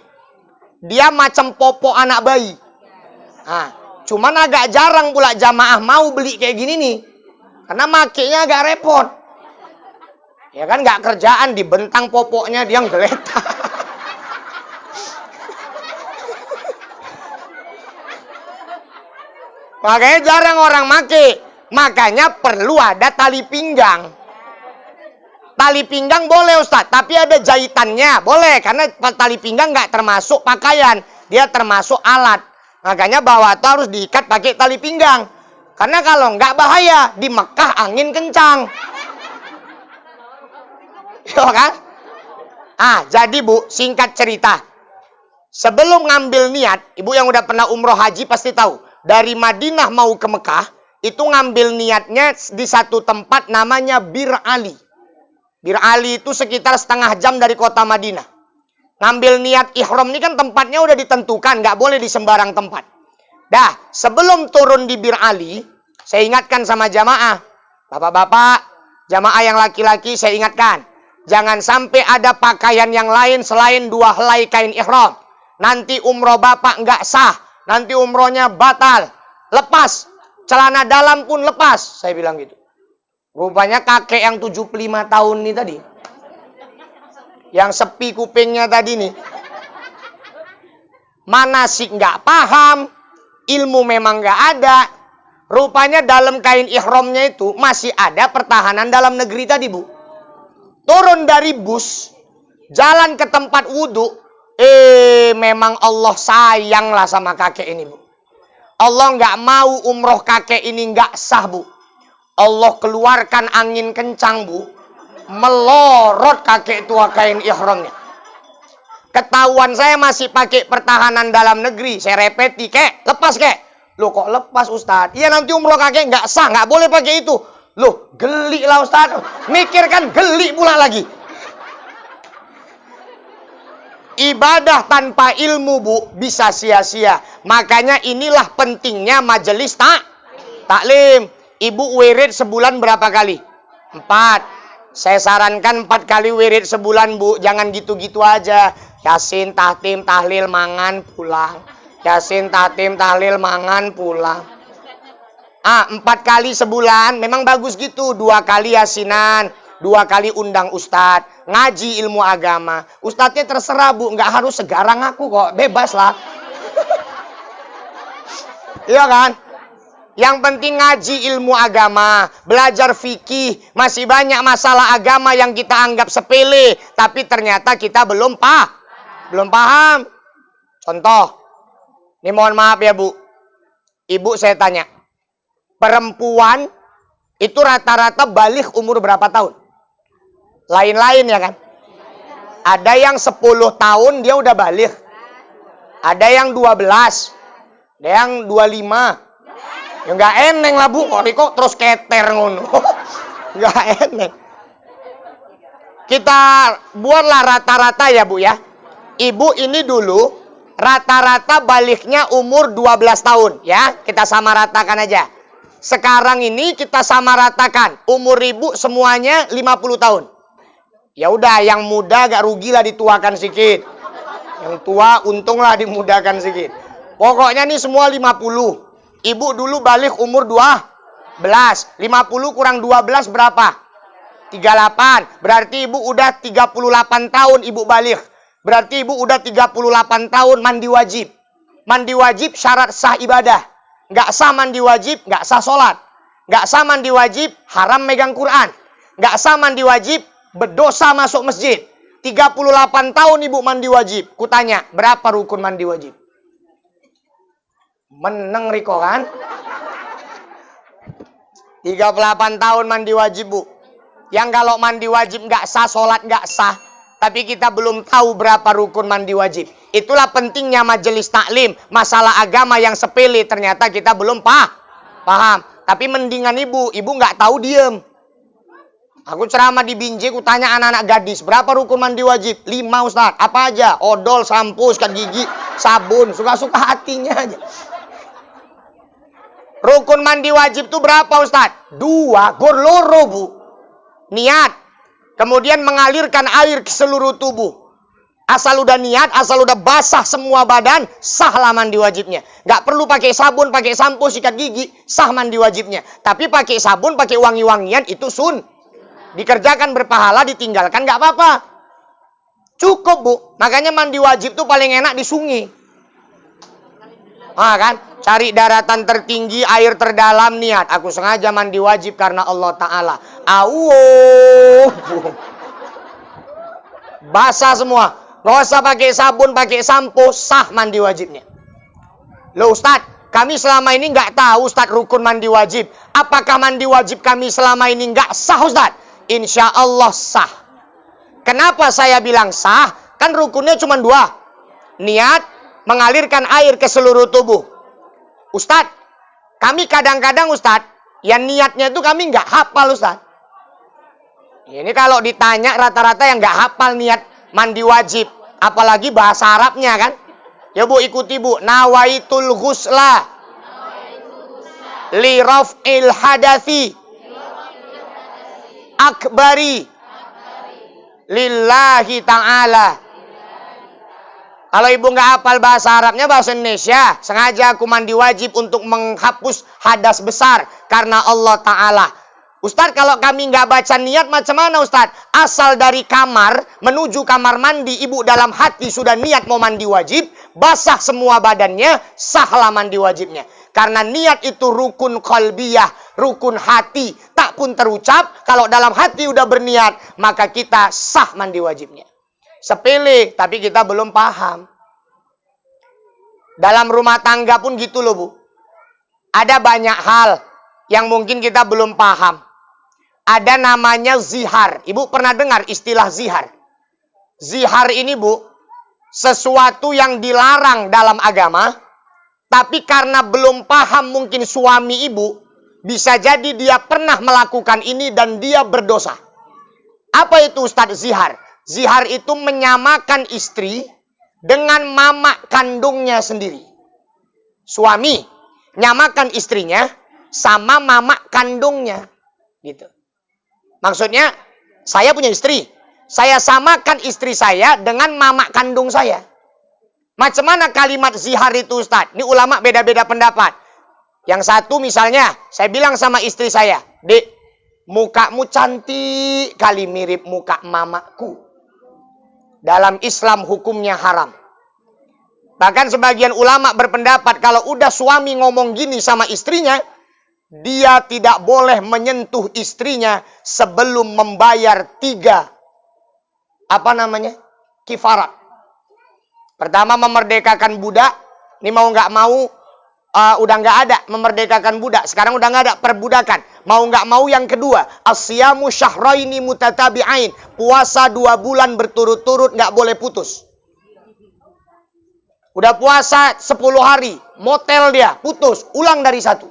Dia macam popok anak bayi. Nah, cuman agak jarang pula jamaah mau beli kayak gini nih. Karena makainya agak repot. Ya kan nggak kerjaan, dibentang popoknya dia ngeletak. Makanya jarang orang make. Makanya perlu ada tali pinggang. Tali pinggang boleh Ustaz, tapi ada jahitannya. Boleh, karena tali pinggang nggak termasuk pakaian. Dia termasuk alat. Makanya bawah itu harus diikat pakai tali pinggang. Karena kalau nggak bahaya, di Mekah angin kencang. Ya kan? Jadi Bu, singkat cerita. Sebelum ngambil niat, Ibu yang udah pernah umroh haji pasti tahu. Dari Madinah mau ke Mekah, itu ngambil niatnya di satu tempat namanya Bir Ali. Bir Ali itu sekitar setengah jam dari kota Madinah. Ngambil niat ihram ini kan tempatnya udah ditentukan, nggak boleh di sembarang tempat. Dah, sebelum turun di Bir Ali, saya ingatkan sama jamaah. Bapak-bapak, jamaah yang laki-laki saya ingatkan. Jangan sampai ada pakaian yang lain selain 2 helai kain ihram. Nanti umroh bapak nggak sah. Nanti umrohnya batal. Lepas. Celana dalam pun lepas. Saya bilang gitu. Rupanya kakek yang 75 tahun nih tadi. Yang sepi kupingnya tadi nih. Manasik nggak paham. Ilmu memang nggak ada. Rupanya dalam kain ihramnya itu masih ada pertahanan dalam negeri tadi Bu. Turun dari bus. Jalan ke tempat wudhu. Memang Allah sayang lah sama kakek ini Bu. Allah nggak mau umroh kakek ini nggak sah Bu. Allah keluarkan angin kencang Bu. Melorot kakek tua kain ihramnya. Ketahuan saya masih pakai pertahanan dalam negeri. Saya repeti, kek, lepas kek. Loh kok lepas Ustadz? Iya nanti umroh kakek nggak sah, nggak boleh pakai itu. Loh geli lah Ustadz. Mikir kan geli pula lagi. Ibadah tanpa ilmu Bu bisa sia-sia. Makanya inilah pentingnya majelis taklim. Ibu wirid sebulan berapa kali? 4. Saya sarankan 4 kali wirid sebulan Bu. Jangan gitu-gitu aja. Yasin, tahtim, tahlil, mangan, pulang. Yasin, tahtim, tahlil, mangan, pulang. 4 kali sebulan. Memang bagus gitu. 2 kali yasinan. 2 kali undang ustadz. Ngaji ilmu agama. Ustadznya terserah Bu. Nggak harus segarang aku kok. Bebas lah. Iya kan? Yang penting ngaji ilmu agama, belajar fikih, masih banyak masalah agama yang kita anggap sepele, tapi ternyata kita belum paham. Contoh, ini mohon maaf ya Bu, Ibu saya tanya, perempuan itu rata-rata balik umur berapa tahun? Lain-lain ya kan? Ada yang 10 tahun dia udah balik, ada yang 12, ada yang 25. Ya nggak eneng lah Bu, kok terus keter ngono. Nggak eneng. Kita buatlah rata-rata ya Bu ya. Ibu ini dulu rata-rata baliknya umur 12 tahun ya. Kita sama ratakan aja. Sekarang ini kita sama ratakan. Umur Ibu semuanya 50 tahun. Ya udah, yang muda gak rugilah dituakan sedikit. Yang tua untunglah dimudahkan sedikit. Pokoknya nih semua 50. Ibu dulu balik umur 12. 50 kurang 12 berapa? 38. Berarti Ibu udah 38 tahun Ibu balik. Berarti Ibu udah 38 tahun mandi wajib. Mandi wajib syarat sah ibadah. Nggak sah mandi wajib, nggak sah sholat. Nggak sah mandi wajib, haram megang Quran. Nggak sah mandi wajib, berdosa masuk masjid. 38 tahun Ibu mandi wajib. Kutanya, berapa rukun mandi wajib? Meneng Riko kan? 38 tahun mandi wajib Bu. Yang kalau mandi wajib nggak sah, sholat nggak sah. Tapi kita belum tahu berapa rukun mandi wajib. Itulah pentingnya majelis taklim. Masalah agama yang sepele ternyata kita belum paham. Tapi mendingan Ibu nggak tahu diem. Aku ceramah di Binjai, aku tanya anak-anak gadis, berapa rukun mandi wajib? 5 Ustaz. Apa aja? Odol, sampo, sikat gigi, sabun. Suka-suka hatinya aja. Rukun mandi wajib itu berapa Ustaz? 2, gor loro Bu. Niat. Kemudian mengalirkan air ke seluruh tubuh. Asal udah niat, asal udah basah semua badan, sahlah mandi wajibnya. Nggak perlu pakai sabun, pakai sampo, sikat gigi, sah mandi wajibnya. Tapi pakai sabun, pakai wangi-wangian, itu dikerjakan berpahala, ditinggalkan nggak apa-apa. Cukup, Bu. Makanya mandi wajib tuh paling enak di sungai. Kan? Cari daratan tertinggi, air terdalam, niat. Aku sengaja mandi wajib karena Allah Ta'ala. Basah semua. Gak usah pakai sabun, pakai sampo, sah mandi wajibnya. Loh Ustadz, kami selama ini nggak tahu Ustadz rukun mandi wajib. Apakah mandi wajib kami selama ini nggak sah Ustadz? Insya Allah sah. Kenapa saya bilang sah? Kan rukunnya cuma 2. Niat, mengalirkan air ke seluruh tubuh. Ustadz, kami kadang-kadang Ustadz, yang niatnya itu kami nggak hafal Ustadz. Ini kalau ditanya rata-rata yang nggak hafal niat mandi wajib, apalagi bahasa Arabnya kan. Ya Bu, ikuti Bu. Nawaitul ghusla li raf'il hadathi akbari lillahi ta'ala. Kalau ibu nggak hafal bahasa Arabnya, bahasa Indonesia, sengaja aku mandi wajib untuk menghapus hadas besar karena Allah Ta'ala. Ustadz, kalau kami nggak baca niat macam mana Ustadz? Asal dari kamar menuju kamar mandi, ibu dalam hati sudah niat mau mandi wajib, basah semua badannya, sahlah mandi wajibnya. Karena niat itu rukun qalbiyah, rukun hati, tak pun terucap, kalau dalam hati udah berniat, maka kita sah mandi wajibnya. Sepele, tapi kita belum paham. Dalam rumah tangga pun gitu loh Bu. Ada banyak hal yang mungkin kita belum paham. Ada namanya zihar. Ibu pernah dengar istilah zihar? Zihar ini Bu, sesuatu yang dilarang dalam agama, tapi karena belum paham mungkin suami ibu, bisa jadi dia pernah melakukan ini dan dia berdosa. Apa itu Ustadz zihar? Zihar itu menyamakan istri dengan mama kandungnya sendiri. Suami nyamakan istrinya sama mama kandungnya. Gitu. Maksudnya, saya punya istri. Saya samakan istri saya dengan mama kandung saya. Macam mana kalimat zihar itu Ustadz? Ini ulama beda-beda pendapat. Yang satu misalnya, saya bilang sama istri saya, Dek, mukamu cantik kali mirip muka mamaku. Dalam Islam hukumnya haram. Bahkan sebagian ulama berpendapat kalau udah suami ngomong gini sama istrinya, dia tidak boleh menyentuh istrinya sebelum membayar 3 kifarat. Pertama, memerdekakan budak. Ini mau nggak mau udah nggak ada memerdekakan budak. Sekarang udah nggak ada perbudakan. Mau nggak mau yang kedua, asyamu syahraini mutatabi'ain. Puasa 2 bulan berturut-turut, nggak boleh putus. Udah puasa 10 hari, motel dia, putus, ulang dari 1.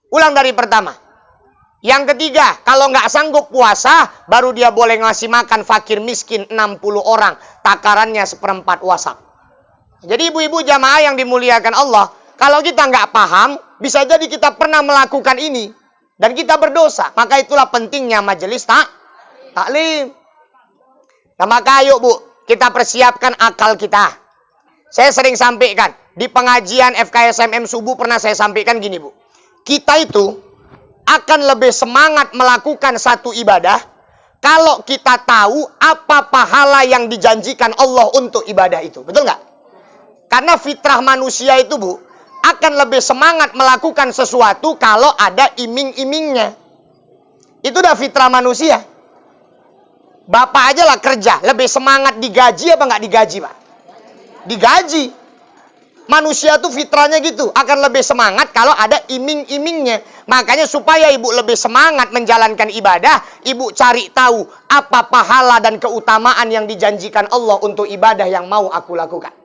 Ulang dari pertama. Yang ketiga, kalau nggak sanggup puasa, baru dia boleh ngasih makan fakir miskin 60 orang. Takarannya 1/4 wasak. Jadi ibu-ibu jamaah yang dimuliakan Allah, kalau kita nggak paham, bisa jadi kita pernah melakukan ini. Dan kita berdosa. Maka itulah pentingnya majelis taklim. Nah maka ayo Bu, kita persiapkan akal kita. Saya sering sampaikan, di pengajian FKSMM subuh pernah saya sampaikan gini Bu. Kita itu akan lebih semangat melakukan satu ibadah kalau kita tahu apa pahala yang dijanjikan Allah untuk ibadah itu. Betul nggak? Karena fitrah manusia itu Bu, akan lebih semangat melakukan sesuatu kalau ada iming-imingnya. Itu udah fitrah manusia. Bapak aja lah kerja, lebih semangat digaji apa nggak digaji Pak? Digaji. Manusia tuh fitrahnya gitu, akan lebih semangat kalau ada iming-imingnya. Makanya supaya ibu lebih semangat menjalankan ibadah, ibu cari tahu apa pahala dan keutamaan yang dijanjikan Allah untuk ibadah yang mau aku lakukan.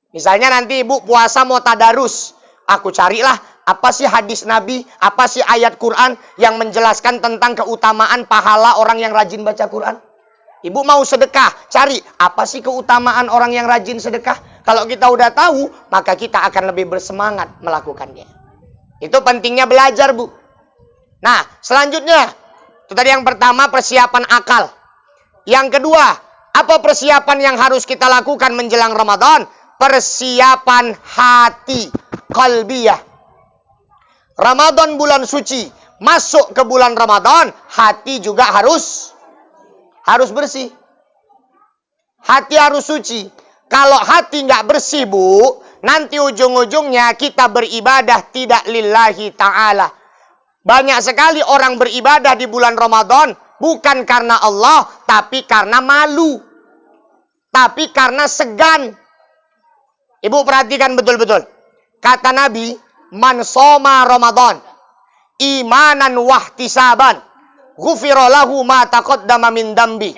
Misalnya nanti ibu puasa mau tadarus, aku carilah apa sih hadis Nabi, apa sih ayat Quran yang menjelaskan tentang keutamaan pahala orang yang rajin baca Quran. Ibu mau sedekah, cari apa sih keutamaan orang yang rajin sedekah. Kalau kita udah tahu, maka kita akan lebih bersemangat melakukannya. Itu pentingnya belajar Bu. Nah, selanjutnya, Itu tadi yang pertama, persiapan akal. Yang kedua, apa persiapan yang harus kita lakukan menjelang Ramadan? Persiapan hati, qalbiyah. Ramadan bulan suci, masuk ke bulan Ramadan, hati juga harus bersih. Hati harus suci. Kalau hati nggak bersih, Bu, nanti ujung-ujungnya kita beribadah tidak lillahi ta'ala. Banyak sekali orang beribadah di bulan Ramadan bukan karena Allah, tapi karena malu. Tapi karena segan. Ibu perhatikan betul-betul. Kata Nabi, man soma Ramadan imanan wahtisaban ghufira lahu ma taqaddama min dambi.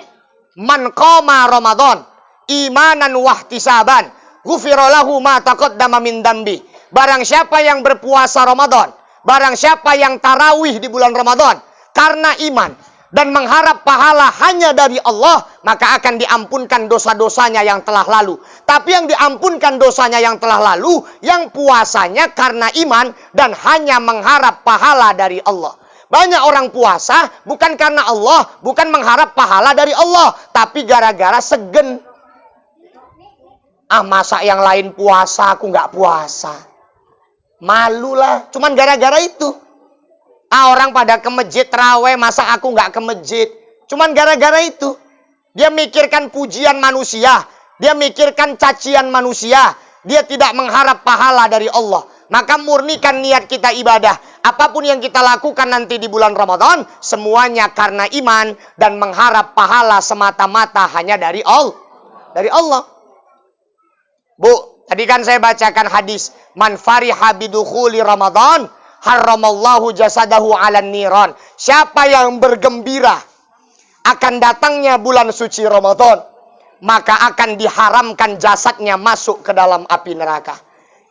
Man qama Ramadan imanan wahtisaban ghufira lahu ma taqaddama min dambi. Barang siapa yang berpuasa Ramadan, barang siapa yang tarawih di bulan Ramadan karena iman dan mengharap pahala hanya dari Allah, maka akan diampunkan dosa-dosanya yang telah lalu. Tapi yang diampunkan dosanya yang telah lalu, yang puasanya karena iman dan hanya mengharap pahala dari Allah. Banyak orang puasa bukan karena Allah, bukan mengharap pahala dari Allah, tapi gara-gara segen. Ah, masa yang lain puasa, aku nggak puasa. Malulah, cuman gara-gara itu. Ah, orang pada ke masjid terawih, masa aku nggak ke masjid? Cuman gara-gara itu. Dia mikirkan pujian manusia. Dia mikirkan cacian manusia. Dia tidak mengharap pahala dari Allah. Maka murnikan niat kita ibadah. Apapun yang kita lakukan nanti di bulan Ramadan, semuanya karena iman dan mengharap pahala semata-mata hanya dari Allah. Dari Allah. Bu, tadi kan saya bacakan hadis. Man fariha bidukhuli Ramadan, haramallahu jasadahu 'alan niran. Siapa yang bergembira akan datangnya bulan suci Ramadan, maka akan diharamkan jasadnya masuk ke dalam api neraka.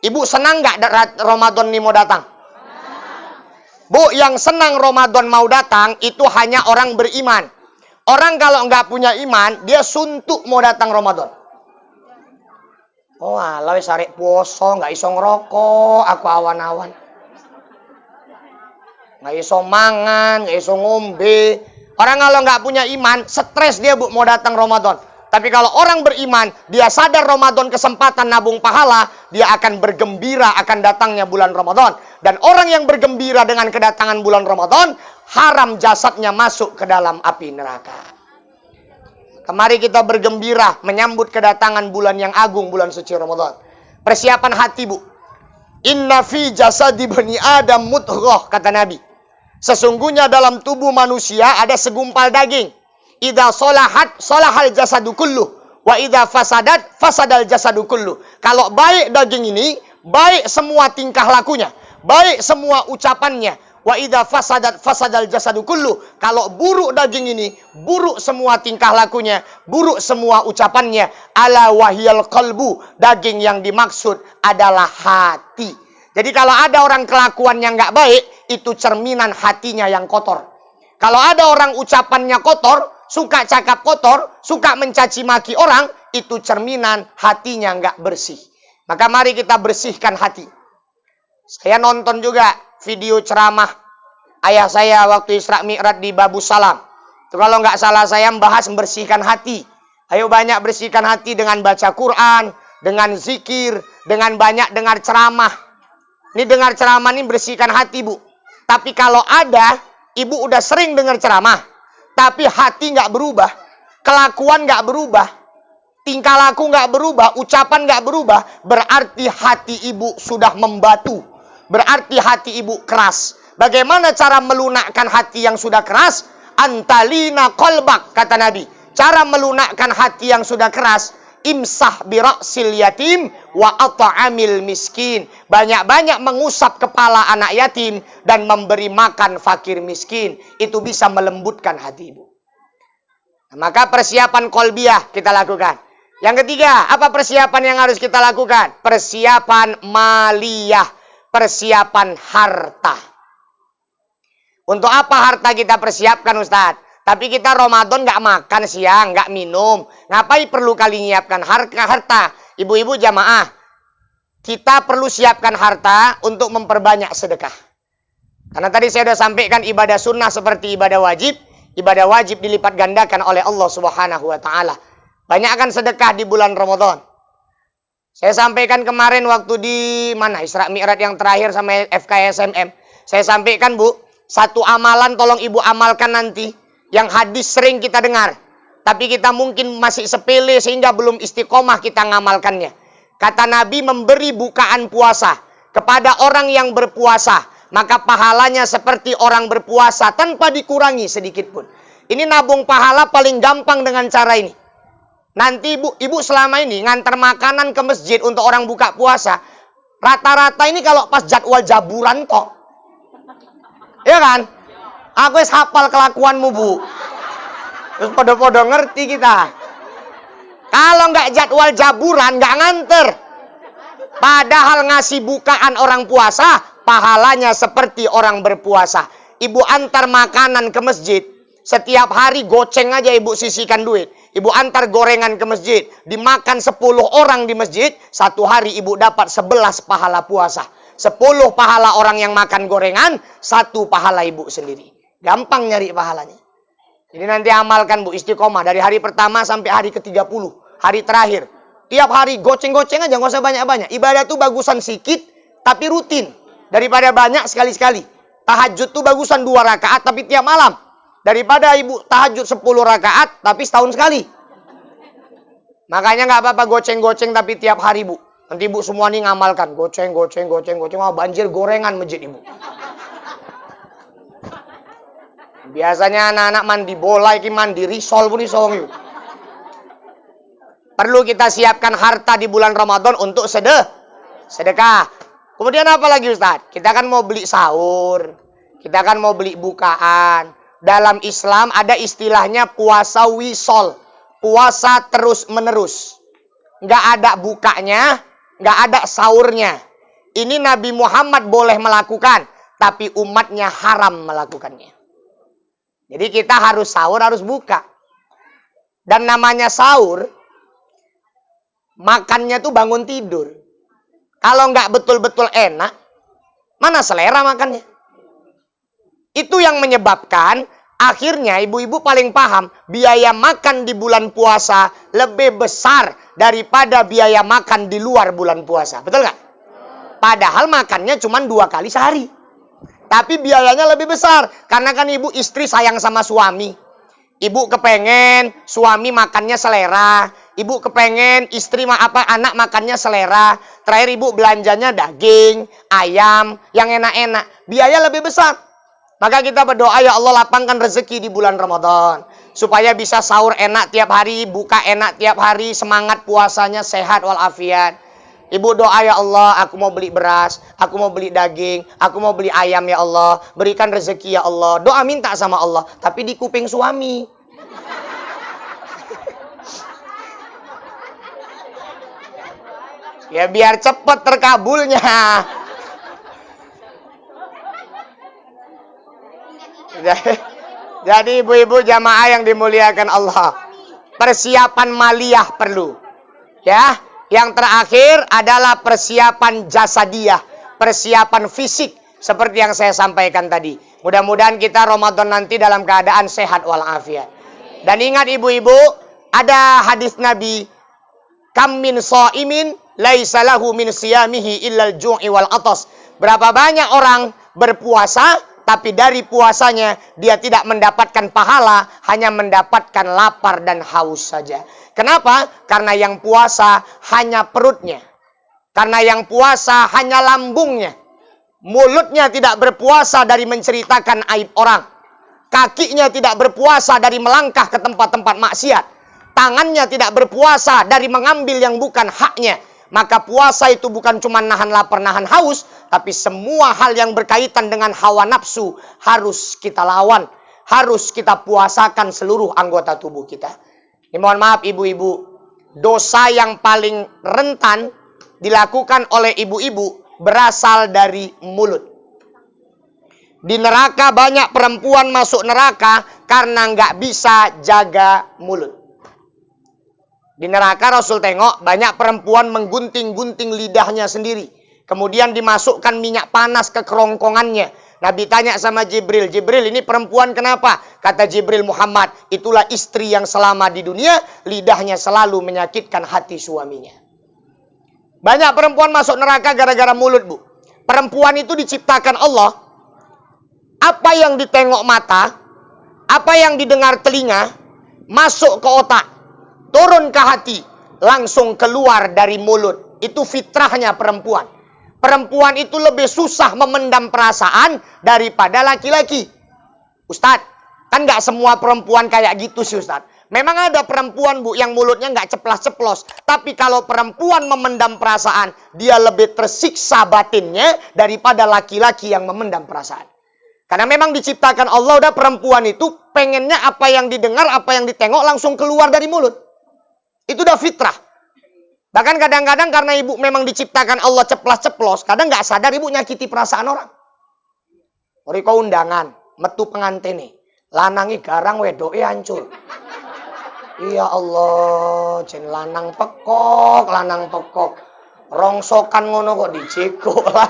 Ibu senang nggak Ramadan ini mau datang? Bu, yang senang Ramadan mau datang itu hanya orang beriman. Orang kalau nggak punya iman, dia suntuk mau datang Ramadan. Oh, alah wis arek poso, nggak iso ngerokok, aku awan-awan. Nggak iso mangan, nggak iso ngombe. Orang kalau nggak punya iman, stres dia, Bu, mau datang Ramadan. Tapi kalau orang beriman, dia sadar Ramadan kesempatan nabung pahala, dia akan bergembira akan datangnya bulan Ramadan. Dan orang yang bergembira dengan kedatangan bulan Ramadan, haram jasadnya masuk ke dalam api neraka. Kemari kita bergembira menyambut kedatangan bulan yang agung, bulan suci Ramadan. Persiapan hati, Bu. Inna fi jasadi bani Adam mudghah, kata Nabi. Sesungguhnya dalam tubuh manusia ada segumpal daging. Idza sholahat sholahal jasadu kulluh wa idza fasadat fasadal jasadu kulluh. Kalau baik daging ini, baik semua tingkah lakunya, baik semua ucapannya. Wa idza fasadat fasadal jasadu kulluh. Kalau buruk daging ini, buruk semua tingkah lakunya, buruk semua ucapannya. Ala wahyal qalbu. Daging yang dimaksud adalah hati. Jadi kalau ada orang kelakuan yang nggak baik, itu cerminan hatinya yang kotor. Kalau ada orang ucapannya kotor, suka cakap kotor, suka mencaci maki orang, itu cerminan hatinya nggak bersih. Maka mari kita bersihkan hati. Saya nonton juga video ceramah ayah saya waktu Isra Mi'raj di Babu Salam. Itu kalau nggak salah saya membahas membersihkan hati. Ayo banyak bersihkan hati dengan baca Quran, dengan zikir, dengan banyak dengar ceramah. Ini dengar ceramah ini bersihkan hati, Bu. Tapi kalau ada, ibu udah sering dengar ceramah, tapi hati nggak berubah, kelakuan nggak berubah, tingkah laku nggak berubah, ucapan nggak berubah, berarti hati ibu sudah membatu. Berarti hati ibu keras. Bagaimana cara melunakkan hati yang sudah keras? Antalina qalbak, kata Nabi. Cara melunakkan hati yang sudah keras, imsah bira'sil yatim wa at'amil miskin. Banyak-banyak mengusap kepala anak yatim dan memberi makan fakir miskin. Itu bisa melembutkan hati ibu. Maka persiapan qalbiyah kita lakukan. Yang ketiga, apa persiapan yang harus kita lakukan? Persiapan maliyah, persiapan harta. Untuk apa harta kita persiapkan, Ustadz? Tapi kita Ramadan nggak makan siang, nggak minum. Ngapain perlu kali nyiapkan harta? Ibu-ibu jamaah, kita perlu siapkan harta untuk memperbanyak sedekah. Karena tadi saya sudah sampaikan ibadah sunnah seperti ibadah wajib. Ibadah wajib dilipat gandakan oleh Allah Subhanahu wa taala. Banyakkan sedekah di bulan Ramadan. Saya sampaikan kemarin waktu di mana Isra Mi'raj yang terakhir sama FKSMM. Saya sampaikan, Bu, satu amalan tolong Ibu amalkan nanti yang hadis sering kita dengar. Tapi kita mungkin masih sepele sehingga belum istiqomah kita ngamalkannya. Kata Nabi, memberi bukaan puasa kepada orang yang berpuasa, maka pahalanya seperti orang berpuasa tanpa dikurangi sedikit pun. Ini nabung pahala paling gampang dengan cara ini. Nanti ibu selama ini ngantar makanan ke masjid untuk orang buka puasa. Rata-rata ini kalau pas jadwal jaburan kok. Iya kan? Aku wis hafal kelakuanmu, Bu. Terus podo-podo ngerti kita. Kalau nggak jadwal jaburan, nggak nganter. Padahal ngasih bukaan orang puasa, pahalanya seperti orang berpuasa. Ibu antar makanan ke masjid. Setiap hari goceng aja ibu sisihkan duit. Ibu antar gorengan ke masjid. Dimakan 10 orang di masjid. Satu hari ibu dapat 11 pahala puasa. 10 pahala orang yang makan gorengan. 1 pahala ibu sendiri. Gampang nyari pahalanya. Jadi nanti amalkan, Bu, istiqomah. Dari hari pertama sampai hari ke-30. Hari terakhir. Tiap hari goceng-goceng aja. Nggak usah banyak-banyak. Ibadah tuh bagusan sikit. Tapi rutin. Daripada banyak sekali-sekali. Tahajud tuh bagusan 2 rakaat. Tapi tiap malam. Daripada ibu tahajud 10 rakaat, tapi setahun sekali. Makanya nggak apa-apa goceng-goceng, tapi tiap hari, Bu. Nanti ibu semua nih ngamalkan. Goceng. Oh, banjir gorengan masjid ibu. Biasanya anak-anak mandi bola, ini mandi risol pun isong yuk. Perlu kita siapkan harta di bulan Ramadan untuk sedekah. Kemudian apa lagi, Ustaz? Kita kan mau beli sahur. Kita kan mau beli bukaan. Dalam Islam ada istilahnya puasa wisol. Puasa terus menerus. Nggak ada bukanya, nggak ada sahurnya. Ini Nabi Muhammad boleh melakukan, tapi umatnya haram melakukannya. Jadi kita harus sahur, harus buka. Dan namanya sahur, makannya tuh bangun tidur. Kalau nggak betul-betul enak, mana selera makannya? Itu yang menyebabkan akhirnya ibu-ibu paling paham biaya makan di bulan puasa lebih besar daripada biaya makan di luar bulan puasa. Betul nggak? Padahal makannya cuma 2 kali sehari. Tapi biayanya lebih besar. Karena kan ibu istri sayang sama suami. Ibu kepengen suami makannya selera. Ibu kepengen istri anak makannya selera. Terakhir ibu belanjanya daging, ayam, yang enak-enak. Biaya lebih besar. Maka kita berdoa, ya Allah lapangkan rezeki di bulan Ramadan. Supaya bisa sahur enak tiap hari, buka enak tiap hari, semangat puasanya sehat walafiat. Ibu doa, ya Allah, aku mau beli beras, aku mau beli daging, aku mau beli ayam, ya Allah. Berikan rezeki, ya Allah. Doa minta sama Allah, tapi di kuping suami. Ya biar cepat terkabulnya. Jadi ibu-ibu jamaah yang dimuliakan Allah, persiapan maliyah perlu. Ya, yang terakhir adalah persiapan jasadiah, persiapan fisik seperti yang saya sampaikan tadi. Mudah-mudahan kita Ramadan nanti dalam keadaan sehat walafiat. Dan ingat ibu-ibu, ada hadis Nabi, kam min shaimin laisa lahu min siyamihi illal ju'i wal atas. Berapa banyak orang berpuasa tapi dari puasanya dia tidak mendapatkan pahala, hanya mendapatkan lapar dan haus saja. Kenapa? Karena yang puasa hanya perutnya. Karena yang puasa hanya lambungnya. Mulutnya tidak berpuasa dari menceritakan aib orang. Kakinya tidak berpuasa dari melangkah ke tempat-tempat maksiat. Tangannya tidak berpuasa dari mengambil yang bukan haknya. Maka puasa itu bukan cuma nahan lapar, nahan haus, tapi semua hal yang berkaitan dengan hawa nafsu harus kita lawan. Harus kita puasakan seluruh anggota tubuh kita. Ini mohon maaf ibu-ibu, dosa yang paling rentan dilakukan oleh ibu-ibu berasal dari mulut. Di neraka banyak perempuan masuk neraka karena nggak bisa jaga mulut. Di neraka Rasul tengok banyak perempuan menggunting-gunting lidahnya sendiri. Kemudian dimasukkan minyak panas ke kerongkongannya. Nabi tanya sama Jibril, Jibril ini perempuan kenapa? Kata Jibril, Muhammad, itulah istri yang selama di dunia, lidahnya selalu menyakitkan hati suaminya. Banyak perempuan masuk neraka gara-gara mulut, Bu. Perempuan itu diciptakan Allah. Apa yang ditengok mata, apa yang didengar telinga, masuk ke otak, turun ke hati, langsung keluar dari mulut. Itu fitrahnya perempuan. Perempuan itu lebih susah memendam perasaan daripada laki-laki. Ustadz, kan nggak semua perempuan kayak gitu sih Ustadz. Memang ada perempuan, Bu, yang mulutnya nggak ceplas-ceplos. Tapi kalau perempuan memendam perasaan, dia lebih tersiksa batinnya daripada laki-laki yang memendam perasaan. Karena memang diciptakan Allah, udah perempuan itu pengennya apa yang didengar, apa yang ditengok langsung keluar dari mulut. Itu udah fitrah. Bahkan kadang-kadang karena ibu memang diciptakan Allah ceplas-ceplos, kadang nggak sadar ibu nyakiti perasaan orang. Mereka undangan, metu pengantene, lanangi garang wedoke hancur. Iya Allah, jen lanang pekok. Rongsokan ngono kok dijegok lah.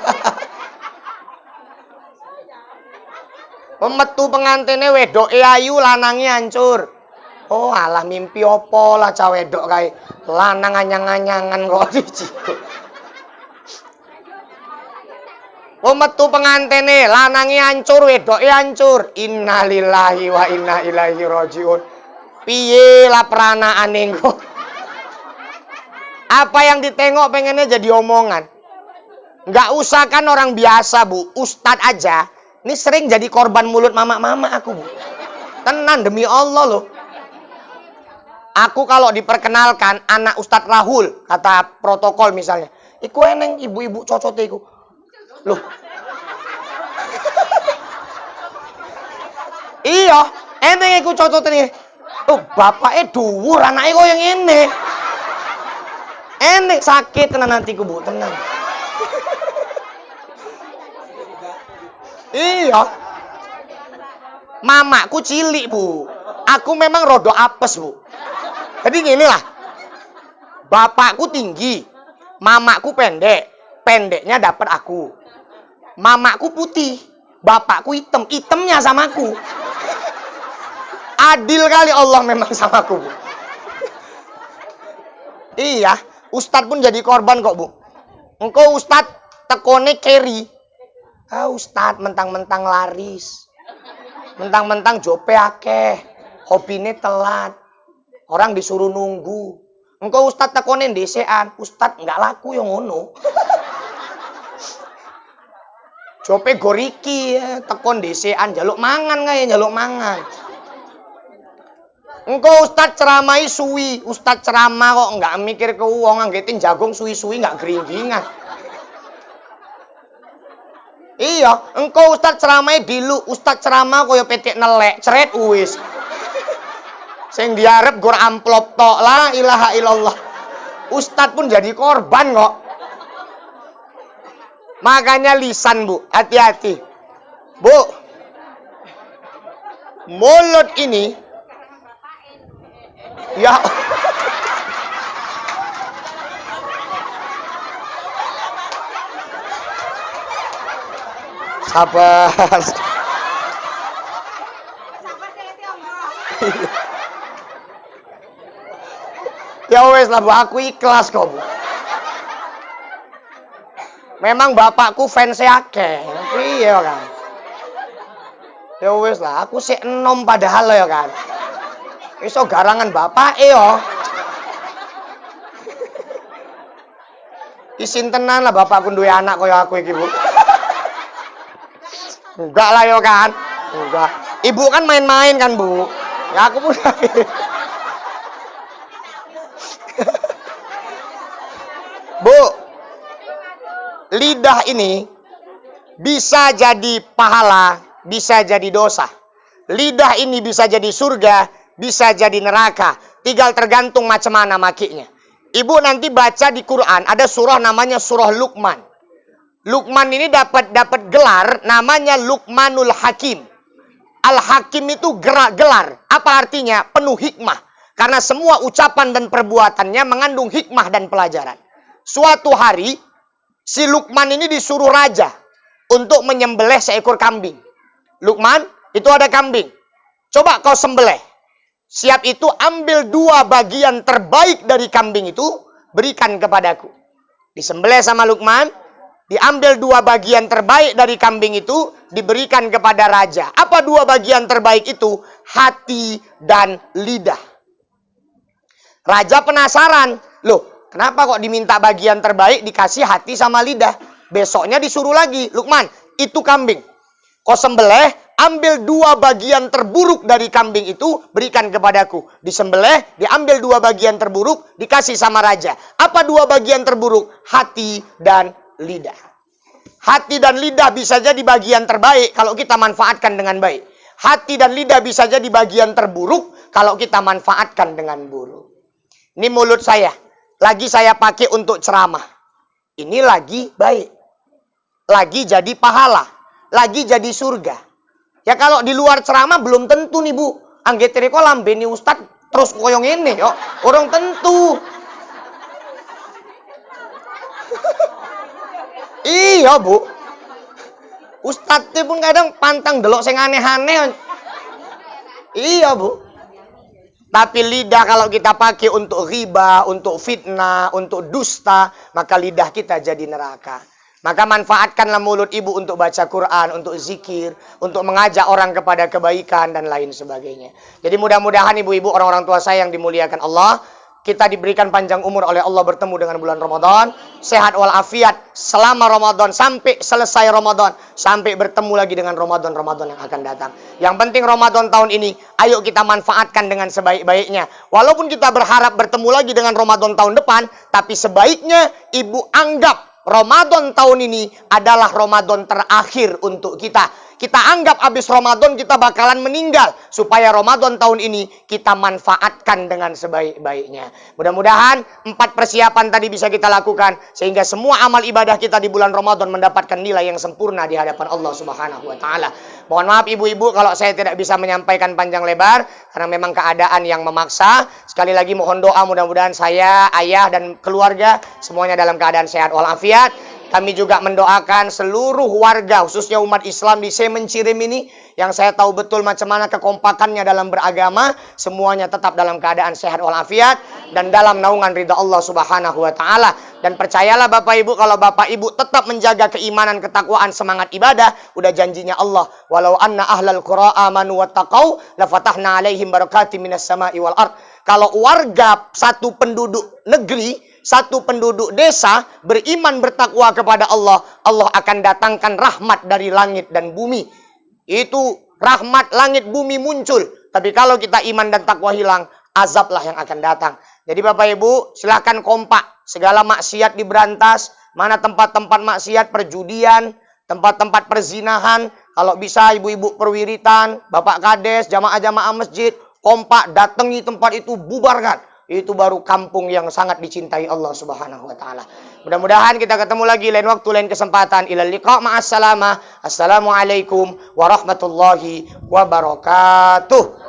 Metu pengantene wedoke ayu, lanangi hancur. Oh alah mimpi opo lah cah wedok kae lanang anyang-anyangan kok dijiko. Oh metu pengantene lanangi hancur wedoke hancur. Innalillahi wa inna ilaihi rajiun. Piye lah peranaane kok. Apa yang ditengok pengennya jadi omongan. Enggak usah kan orang biasa, Bu. Ustadz aja ini sering jadi korban mulut mama-mama aku, Bu. Tenan demi Allah loh. Aku kalau diperkenalkan anak Ustadz Rahul, kata protokol misalnya, iku eneng ibu-ibu cocote iku. Loh. Iya, eneng iku cocote nih. Oh, bapaknya dhuwur, anaknya kok yang ini. Enek sakit tenan nantiku, Bu, tenang. Iya. Mamaku cilik, Bu. Aku memang rodo apes, Bu. Jadi gini lah, bapakku tinggi, mamaku pendek, pendeknya dapat aku. Mamaku putih, bapakku hitam, hitamnya sama aku. Adil kali Allah memang sama aku, Bu. Iya, Ustadz pun jadi korban kok, Bu. Engkau Ustadz tekone carry. Ah Ustadz mentang-mentang laris, mentang-mentang jope akeh, hobine telat. Orang disuruh nunggu. Engkau Ustadz tekonin desean. Ustadz nggak laku yang ngono. Jope goriki ya. Tekon desean. Jaluk mangan nggak ya? Jaluk mangan. Engkau Ustadz ceramai suwi. Ustadz ceramah kok nggak mikir ke uang. Anggetin jagung suwi-suwi nggak geringgingan. Iya. Engkau Ustadz ceramai dilu. Ustadz ceramah kok ya petik nelek. Ceret uwis. Sing diarep gor amplop tok la ilaha illallah. Ustadz pun jadi korban kok. Makanya lisan, Bu, hati-hati. Bu, mulut ini ya sabar. Ya wes lah, Bu, aku ikhlas kok, Bu. Memang bapakku fans akeh. Iya kan. Ya wes lah, aku sik enom padahal ya kan. Iso garangan bapak yo. Isin tenan lah bapakku duwe anak kaya aku iki, Bu. Enggak lah yo kan. Enggak. Ibu kan main-main kan, Bu. Ya aku pun Bu, lidah ini bisa jadi pahala, bisa jadi dosa. Lidah ini bisa jadi surga, bisa jadi neraka. Tinggal tergantung macam mana makinya. Ibu nanti baca di Quran, ada surah namanya surah Luqman. Luqman ini dapat gelar namanya Luqmanul Hakim. Al-Hakim itu gelar. Apa artinya? Penuh hikmah. Karena semua ucapan dan perbuatannya mengandung hikmah dan pelajaran. Suatu hari, si Luqman ini disuruh raja untuk menyembelih seekor kambing. Lukman, itu ada kambing. Coba kau sembelih. Siap itu ambil 2 bagian terbaik dari kambing itu, berikan kepadaku. Disembelih sama Lukman, diambil 2 bagian terbaik dari kambing itu, diberikan kepada raja. Apa 2 bagian terbaik itu? Hati dan lidah. Raja penasaran. Loh, kenapa kok diminta bagian terbaik, dikasih hati sama lidah? Besoknya disuruh lagi, Lukman, itu kambing. Kau sembelih, ambil 2 bagian terburuk dari kambing itu, berikan kepadaku. Disembelih, diambil 2 bagian terburuk, dikasih sama raja. Apa 2 bagian terburuk? Hati dan lidah. Hati dan lidah bisa jadi bagian terbaik kalau kita manfaatkan dengan baik. Hati dan lidah bisa jadi bagian terburuk kalau kita manfaatkan dengan buruk. Ini mulut saya. Lagi saya pakai untuk ceramah. Ini lagi baik. Lagi jadi pahala. Lagi jadi surga. Ya kalau di luar ceramah belum tentu nih Bu. Anggetere kok lambene Ustad terus koyong ini yo. Orang tentu. Iya Bu. Ustadnya pun kadang pantang delok sing aneh-aneh. Iya Bu. Tapi lidah kalau kita pakai untuk riba, untuk fitnah, untuk dusta, maka lidah kita jadi neraka. Maka manfaatkanlah mulut ibu untuk baca Quran, untuk zikir, untuk mengajak orang kepada kebaikan dan lain sebagainya. Jadi mudah-mudahan ibu-ibu, orang-orang tua saya yang dimuliakan Allah, kita diberikan panjang umur oleh Allah bertemu dengan bulan Ramadan, sehat walafiat selama Ramadan sampai selesai Ramadan, sampai bertemu lagi dengan Ramadan-Ramadan yang akan datang. Yang penting Ramadan tahun ini, ayo kita manfaatkan dengan sebaik-baiknya. Walaupun kita berharap bertemu lagi dengan Ramadan tahun depan, tapi sebaiknya ibu anggap Ramadan tahun ini adalah Ramadan terakhir untuk kita. Kita anggap habis Ramadan kita bakalan meninggal. Supaya Ramadan tahun ini kita manfaatkan dengan sebaik-baiknya. Mudah-mudahan 4 persiapan tadi bisa kita lakukan. Sehingga semua amal ibadah kita di bulan Ramadan mendapatkan nilai yang sempurna di hadapan Allah Subhanahu wa Ta'ala. Mohon maaf ibu-ibu kalau saya tidak bisa menyampaikan panjang lebar. Karena memang keadaan yang memaksa. Sekali lagi mohon doa mudah-mudahan saya, ayah dan keluarga semuanya dalam keadaan sehat walafiat. Kami juga mendoakan seluruh warga, khususnya umat Islam di Semen Cirim ini, yang saya tahu betul macam mana kekompakannya dalam beragama, semuanya tetap dalam keadaan sehat walafiat, dan dalam naungan ridha Allah Subhanahu wa Ta'ala. Dan percayalah Bapak Ibu, kalau Bapak Ibu tetap menjaga keimanan, ketakwaan, semangat ibadah, udah janjinya Allah, walau anna ahlal qura amanu wattaqau, lafatahna alaihim barakatim minas sama'i wal ard. Kalau warga satu penduduk negeri, satu penduduk desa beriman bertakwa kepada Allah, Allah akan datangkan rahmat dari langit dan bumi. Itu rahmat langit bumi muncul. Tapi kalau kita iman dan takwa hilang, azablah yang akan datang. Jadi Bapak Ibu, silakan kompak. Segala maksiat diberantas. Mana tempat-tempat maksiat, perjudian, tempat-tempat perzinahan. Kalau bisa ibu-ibu perwiritan, Bapak Kades, jamaah-jamaah masjid, kompak datangi tempat itu, bubarkan. Itu baru kampung yang sangat dicintai Allah Subhanahu wa Ta'ala. Mudah-mudahan kita ketemu lagi lain waktu, lain kesempatan. Ilal liqa ma'as salamah. Assalamualaikum warahmatullahi wabarakatuh.